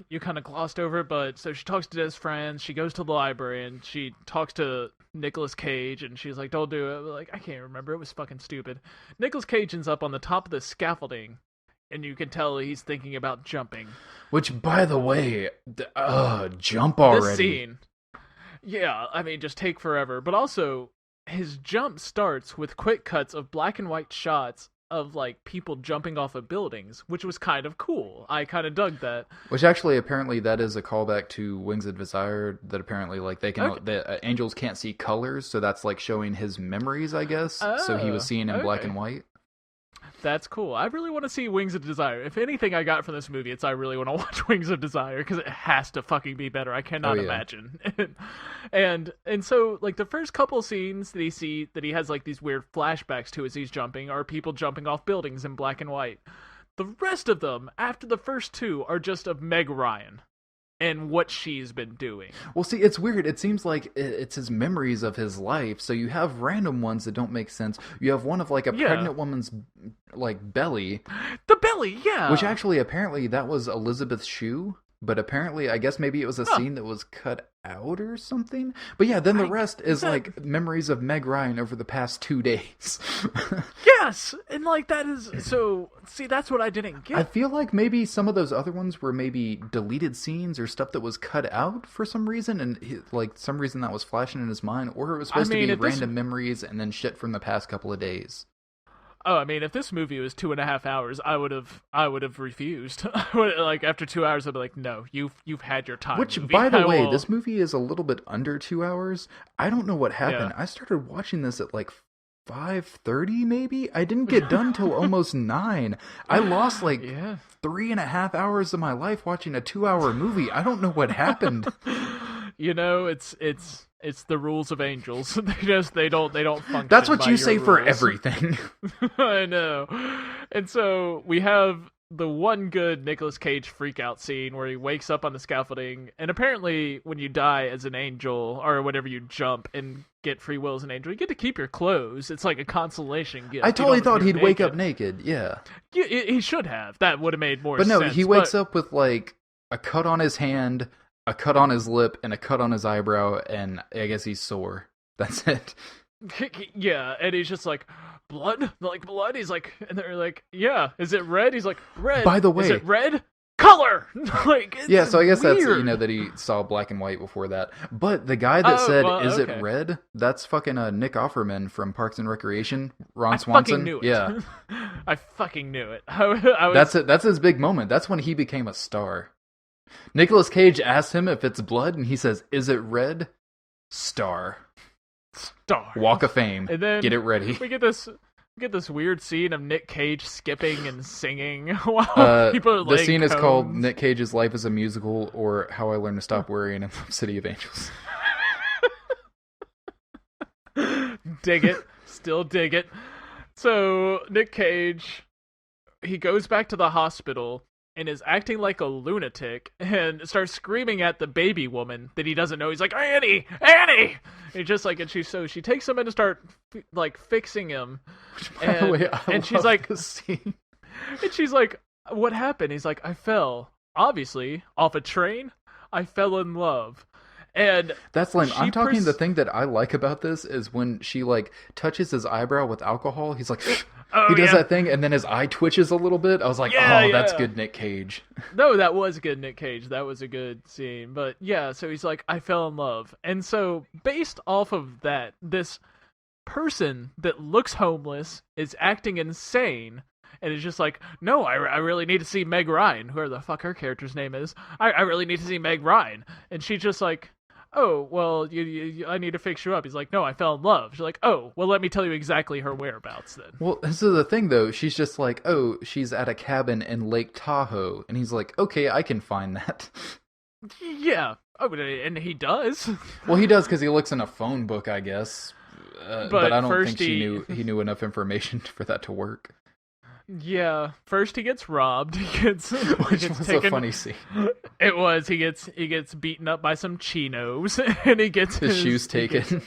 you kind of glossed over it, but... So she talks to Dennis Franz, she goes to the library, and she talks to Nicolas Cage, and she's like, don't do it. Like, I can't remember, it was fucking stupid. Nicolas Cage ends up on the top of the scaffolding, and you can tell he's thinking about jumping. Which, by the way, jump already. This scene, yeah, I mean, just take forever. But also, his jump starts with quick cuts of black and white shots of like people jumping off of buildings, which was kind of cool. I kind of dug that. Which actually, apparently, that is a callback to Wings of Desire. That apparently, like they can, angels can't see colors, so that's like showing his memories, I guess. So he was seeing in black and white. That's cool. I really want to see Wings of Desire. If anything I got from this movie, it's I really want to watch Wings of Desire because it has to fucking be better. I cannot imagine. and so like the first couple scenes that he has like these weird flashbacks to as he's jumping are people jumping off buildings in black and white. The rest of them, after the first two, are just of Meg Ryan and what she's been doing. Well, see, it's weird. It seems like it's his memories of his life. So you have random ones that don't make sense. You have one of like a pregnant woman's like belly. The belly, yeah. Which actually, apparently, that was Elizabeth's shoe. But apparently, I guess maybe it was a scene that was cut out or something. But yeah, then the rest is like memories of Meg Ryan over the past 2 days. Yes! And like that is... So, see, that's what I didn't get. I feel like maybe some of those other ones were maybe deleted scenes or stuff that was cut out for some reason. And like some reason that was flashing in his mind. Or it was supposed to be random memories and then shit from the past couple of days. Oh, I mean, if this movie was 2.5 hours, I would have refused. Like after 2 hours, I'd be like, "No, you've had your time." Which, by the way, this movie is a little bit under 2 hours. I don't know what happened. I started watching this at like 5:30, maybe. I didn't get done till almost 9. I lost like 3.5 hours of my life watching a 2-hour movie. I don't know what happened. You know, it's the rules of angels. They don't function. That's what you say rules. For everything. I know. And so we have the one good Nicolas Cage freakout scene where he wakes up on the scaffolding, and apparently when you die as an angel or whatever, you jump and get free will as an angel, you get to keep your clothes. It's like a consolation gift. I totally thought he'd wake up naked. Yeah. He should have. That would have made more sense. But no, he wakes up with like a cut on his hand, a cut on his lip, and a cut on his eyebrow, and I guess he's sore. That's it. Yeah, and he's just like, blood? Like, blood? He's like, and they're like, yeah, is it red? He's like, red. By the way, is it red? Color! Like, yeah, so I guess weird. That's, that he saw black and white before that. But the guy that said, is it red? That's fucking Nick Offerman from Parks and Recreation. Ron Swanson. I fucking knew it. Yeah. I fucking knew it. That's his big moment. That's when he became a star. Nicolas Cage asks him if it's blood, and he says, is it red? Star. Walk of Fame. And then get it ready. We get this weird scene of Nick Cage skipping and singing while people are the scene is called Nick Cage's Life is a Musical, or How I Learned to Stop Worrying in the City of Angels. Dig it. Still dig it. So Nick Cage, he goes back to the hospital and is acting like a lunatic and starts screaming at the baby woman that he doesn't know. He's like, Annie! And just like, and she takes him in to start like fixing him. By the way, I and love she's like, this scene. And she's like, what happened? He's like, I fell, obviously, off a train. I fell in love. And That's lame. I'm talking the pers- thing that I like about this is when she like touches his eyebrow with alcohol. He's like, Oh, he does yeah. that thing, and then his eye twitches a little bit. I was like, Yeah, oh, that's yeah. good, Nick Cage. No, that was good, Nick Cage. That was a good scene. But yeah, so he's like, I fell in love. And so, based off of that, this person that looks homeless is acting insane and is just like, no, I really need to see Meg Ryan, whoever the fuck her character's name is. I really need to see Meg Ryan. And she's just like, oh, well, I need to fix you up. He's like, no, I fell in love. She's like, oh, well, let me tell you exactly her whereabouts then. Well, this is the thing, though. She's just like, oh, she's at a cabin in Lake Tahoe. And he's like, okay, I can find that. Yeah. Oh, and he does. Well, he does because he looks in a phone book, I guess. But I don't first think he knew enough information for that to work. Yeah, first he gets robbed. Which was a funny scene. It was. He gets beaten up by some chinos, and he gets His shoes taken.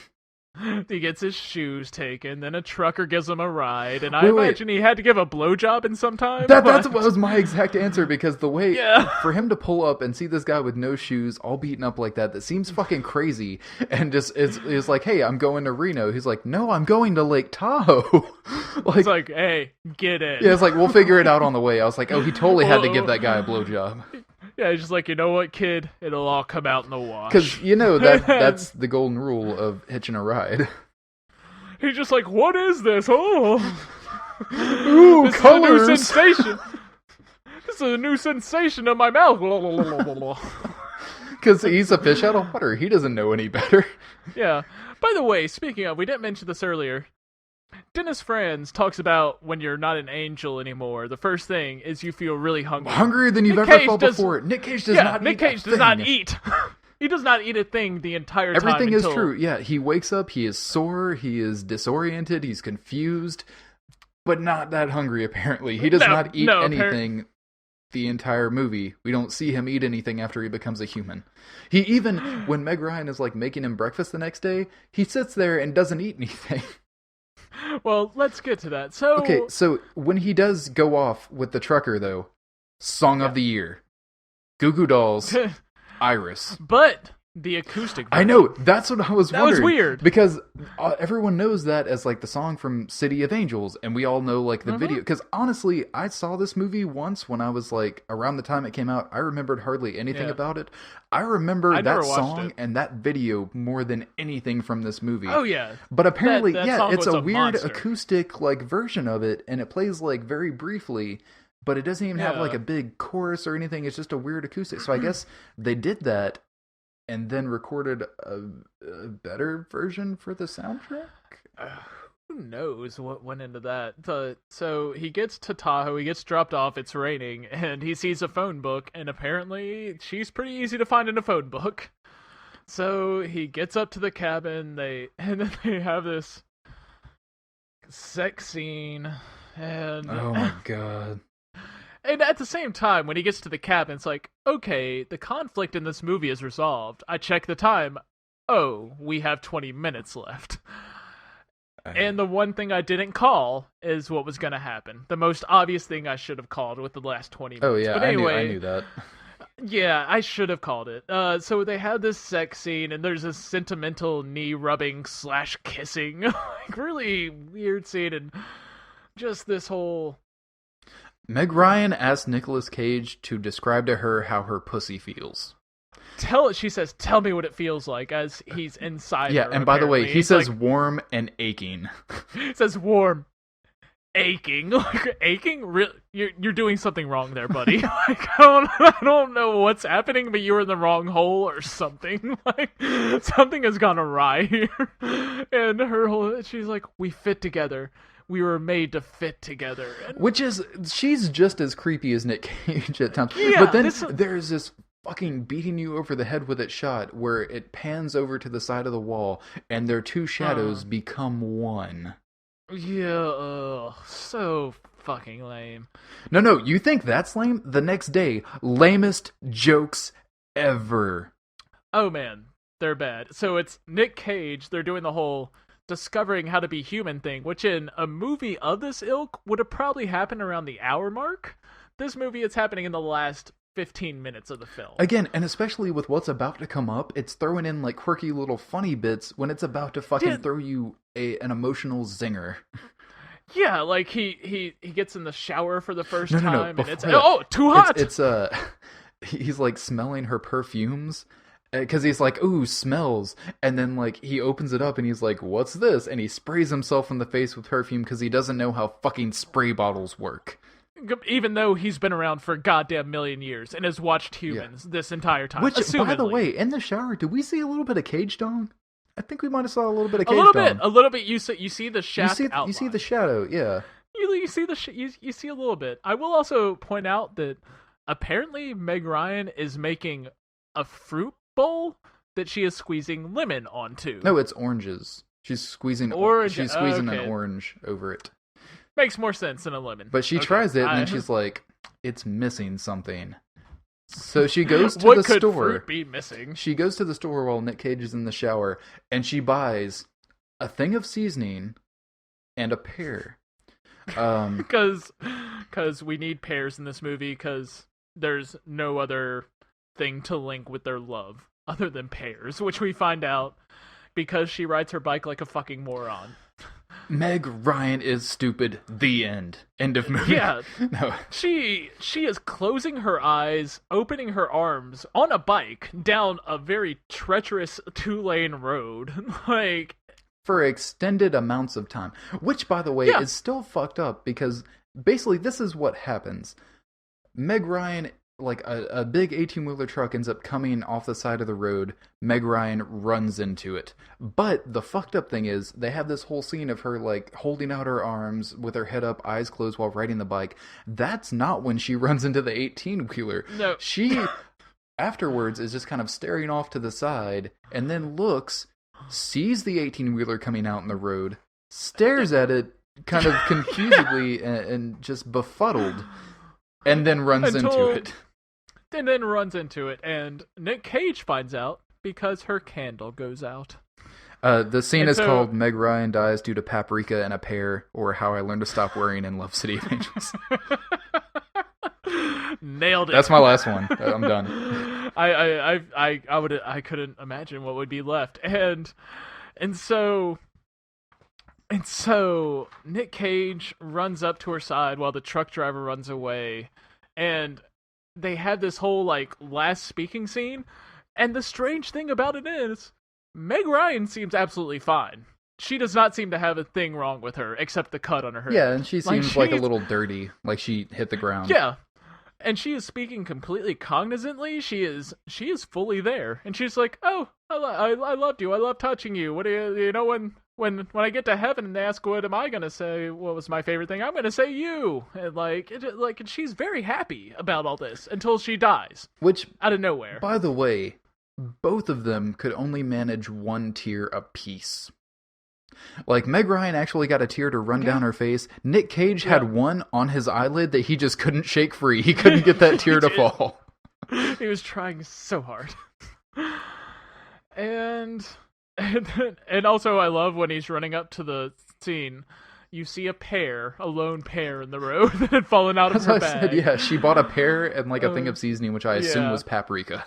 He gets his shoes taken. Then a trucker gives him a ride, and I imagine he had to give a blowjob in some time. That was my exact answer, because the way Yeah. for him to pull up and see this guy with no shoes, all beaten up like that seems fucking crazy. And just is like, hey, I'm going to Reno. He's like, no, I'm going to Lake Tahoe. It's like, hey, get in. Yeah, it's like, we'll figure it out on the way. I was like, oh, he totally had to give that guy a blowjob. Yeah, he's just like, you know what, kid? It'll all come out in the wash. Because, you know, that's the golden rule of hitching a ride. He's just like, what is this? Oh, Ooh, this colors! is a new sensation. This is a new sensation in my mouth. Because he's a fish out of water. He doesn't know any better. Yeah. By the way, speaking of, we didn't mention this earlier. Dennis Franz talks about when you're not an angel anymore, the first thing is you feel really hungry. Hungrier than you've Nick ever Cage felt does- before. Nick Cage does Yeah, not Nick eat Cage a does not thing. eat. He does not eat a thing the entire time. Everything is until... true. Yeah, he wakes up, he is sore, he is disoriented, he's confused, but not that hungry, apparently. He does not eat anything the entire movie. We don't see him eat anything after he becomes a human. He even, when Meg Ryan is like making him breakfast the next day, he sits there and doesn't eat anything. Well, let's get to that. So Okay, so when he does go off with the trucker, though, Song of the Year, Goo Goo Dolls, Iris. But the acoustic version. I know, that's what I was wondering. That was weird. Because everyone knows that as like the song from City of Angels, and we all know like the video. Because honestly, I saw this movie once when I was like, around the time it came out, I remembered hardly anything about it. I remember that song and that video more than anything from this movie. Oh yeah. But apparently, that song it's was a a weird monster. acoustic like version of it, and it plays like very briefly, but it doesn't even have like a big chorus or anything. It's just a weird acoustic. So I guess they did that and then recorded a better version for the soundtrack. Who knows what went into that? So he gets to Tahoe, he gets dropped off, it's raining, and he sees a phone book, and apparently she's pretty easy to find in a phone book. So he gets up to the cabin, and then they have this sex scene, and Oh my god. and at the same time, when he gets to the cabin, it's like, okay, the conflict in this movie is resolved. I check the time. Oh, we have 20 minutes left. And the one thing I didn't call is what was going to happen. The most obvious thing I should have called with the last 20 minutes. Oh yeah, but anyway, I knew that. Yeah, I should have called it. So they had this sex scene, and there's this sentimental knee rubbing / kissing, like really weird scene, and just this whole. Meg Ryan asked Nicolas Cage to describe to her how her pussy feels. She says, "Tell me what it feels like," as he's inside. Yeah, her, and by the way, apparently. he He's says like, warm and aching. He says warm, aching, like aching. You're doing something wrong there, buddy. Like I don't know what's happening, but you're in the wrong hole or something. Like something has gone awry here. And she's like, "We fit together. We were made to fit together." And Which is, she's just as creepy as Nick Cage at times. Yeah, but then there's this fucking beating you over the head with it shot where it pans over to the side of the wall and their two shadows become one. Yeah, so fucking lame. No, you think that's lame? The next day, lamest jokes ever. Oh man, they're bad. So it's Nick Cage. They're doing the whole discovering how to be human thing, which in a movie of this ilk would have probably happened around the hour mark. This movie, it's happening in the last 15 minutes of the film. Again, and especially with what's about to come up, it's throwing in like quirky little funny bits when it's about to fucking throw you an emotional zinger. Yeah, like he gets in the shower for the first No, time, and it's too hot. hot. It's he's like smelling her perfumes because he's like, ooh, smells, and then like he opens it up and he's like, what's this? And he sprays himself in the face with perfume because he doesn't know how fucking spray bottles work. Even though he's been around for a goddamn million years and has watched humans this entire time. Which, assumedly. by the way, in the shower, did we see a little bit of cage dong? I think we might have saw a little bit of cage dong. A little bit. You see the shaft outline. You see the shadow, yeah. You see you see a little bit. I will also point out that apparently Meg Ryan is making a fruit bowl that she is squeezing lemon onto. No, it's oranges. She's squeezing orange. She's squeezing an orange over it. Makes more sense than a lemon. But she tries it, and then she's like, it's missing something. So she goes to the what could store. Fruit be missing? She goes to the store while Nick Cage is in the shower, and she buys a thing of seasoning and a pear. Because we need pears in this movie, because there's no other thing to link with their love other than pears, which we find out because she rides her bike like a fucking moron. Meg Ryan is stupid. The end. End of movie. Yeah. No. She is closing her eyes, opening her arms on a bike down a very treacherous 2-lane road. Like, for extended amounts of time. Which, by the way, is still fucked up because basically this is what happens. Meg Ryan, like a big 18-wheeler truck ends up coming off the side of the road. Meg Ryan runs into it. But the fucked up thing is they have this whole scene of her like holding out her arms with her head up, eyes closed while riding the bike. That's not when she runs into the 18-wheeler. No. She afterwards is just kind of staring off to the side and then looks, sees the 18-wheeler coming out in the road, stares at it kind of confusedly and just befuddled, and then runs into it. And then runs into it, and Nick Cage finds out because her candle goes out. The scene is called Meg Ryan Dies Due to Paprika and a Pear, or How I Learned to Stop Worrying in Love City of Angels. Nailed it. That's my last one. I'm done. I couldn't imagine what would be left. And so Nick Cage runs up to her side while the truck driver runs away, and they had this whole like last speaking scene. And the strange thing about it is, Meg Ryan seems absolutely fine. She does not seem to have a thing wrong with her, except the cut on her head. Yeah, and she seems like a little dirty, like she hit the ground. Yeah, and she is speaking completely cognizantly. She is fully there, and she's like, "Oh, I loved you. I love touching you. What do you know when I get to heaven and they ask what am I gonna say? What was my favorite thing? I'm gonna say you." And and she's very happy about all this until she dies, which out of nowhere. By the way, both of them could only manage one tear apiece. Like, Meg Ryan actually got a tear to run down her face. Nick Cage had one on his eyelid that he just couldn't shake free. He couldn't get that tear to fall. He was trying so hard. And also I love when he's running up to the scene, you see a lone pear in the road that had fallen out of her bag. Yeah, she bought a pear and like a thing of seasoning, which I assume was paprika.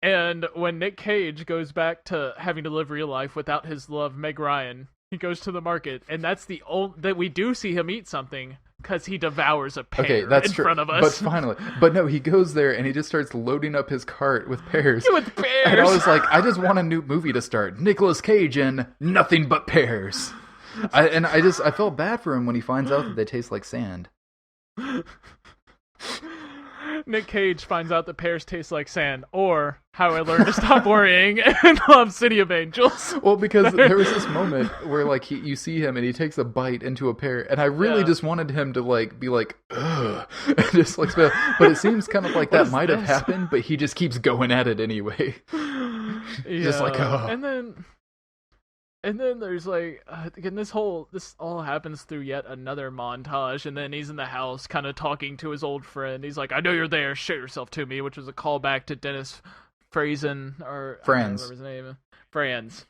And when Nick Cage goes back to having to live real life without his love, Meg Ryan, he goes to the market, and that's the only that we do see him eat something, because he devours a pear in front of us. But finally, no, he goes there and he just starts loading up his cart with pears. With pears! And I was like, I just want a new movie to start. Nicolas Cage in Nothing But Pears. I felt bad for him when he finds out that they taste like sand. Nick Cage finds out that pears taste like sand, or How I Learned to Stop Worrying in Love City of Angels. Well, because there was this moment where like you see him and he takes a bite into a pear, and I really just wanted him to like be like, ugh, and just like spell. But it seems kind of like that might have happened, but he just keeps going at it anyway. Just like, oh. And then there's like, again, this all happens through yet another montage, and then he's in the house kind of talking to his old friend. He's like, I know you're there, show yourself to me, which was a callback to Dennis Franz, or Franz. I don't remember his name. Franz.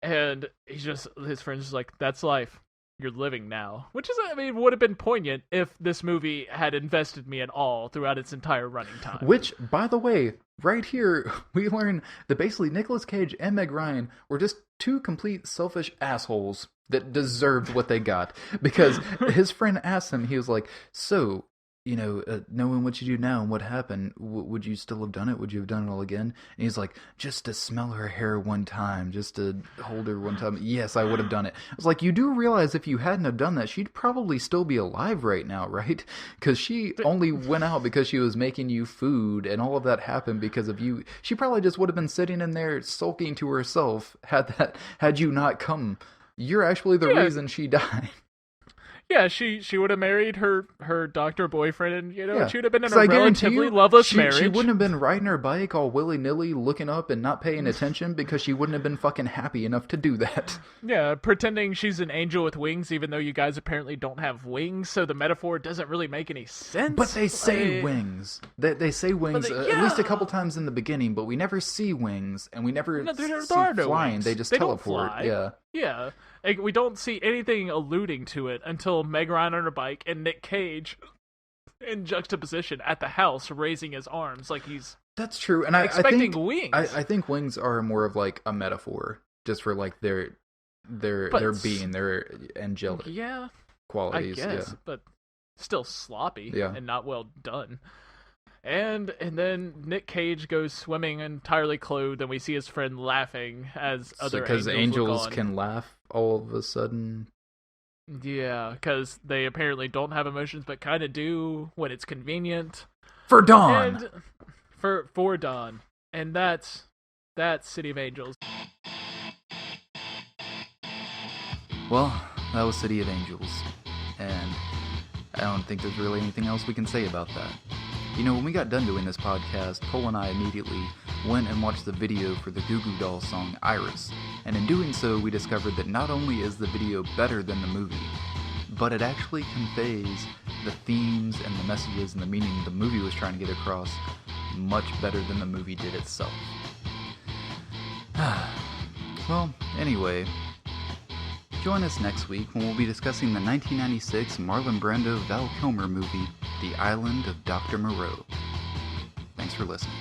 And his friend's just like, that's life. you're living now. Which is, I mean, would have been poignant if this movie had invested me at all throughout its entire running time. Which, by the way, right here, we learn that basically Nicolas Cage and Meg Ryan were just two complete selfish assholes that deserved what they got. Because his friend asked him, he was like, so, knowing what you do now and what happened, would you still have done it? Would you have done it all again? And he's like, just to smell her hair one time, just to hold her one time. Yes, I would have done it. I was like, you do realize if you hadn't have done that, she'd probably still be alive right now, right? Because she only went out because she was making you food, and all of that happened because of you. She probably just would have been sitting in there sulking to herself had you not come. You're actually the reason she died. Yeah, she would have married her doctor boyfriend, and she would have been in a I relatively loveless marriage. She wouldn't have been riding her bike all willy-nilly, looking up and not paying attention because she wouldn't have been fucking happy enough to do that. Yeah, pretending she's an angel with wings, even though you guys apparently don't have wings, so the metaphor doesn't really make any sense. But they say wings. They say wings at least a couple times in the beginning, but we never see wings, and we never see flying. Wings. They just they teleport. Don't fly. Yeah. We don't see anything alluding to it until Meg Ryan on her bike and Nick Cage in juxtaposition at the house raising his arms like he's That's true, and expecting I think wings. I think wings are more of like a metaphor, just for like their being, their angelic qualities. I guess, but still sloppy and not well done. And then Nick Cage goes swimming entirely clothed, and we see his friend laughing as other angels look on. Because angels can laugh all of a sudden. Yeah, because they apparently don't have emotions, but kind of do when it's convenient. For Dawn! And for Dawn. And that's City of Angels. Well, that was City of Angels. And I don't think there's really anything else we can say about that. When we got done doing this podcast, Cole and I immediately went and watched the video for the Goo Goo Dolls song Iris, and in doing so we discovered that not only is the video better than the movie, but it actually conveys the themes and the messages and the meaning the movie was trying to get across much better than the movie did itself. Well, anyway, join us next week when we'll be discussing the 1996 Marlon Brando Val Kilmer movie, The Island of Dr. Moreau. Thanks for listening.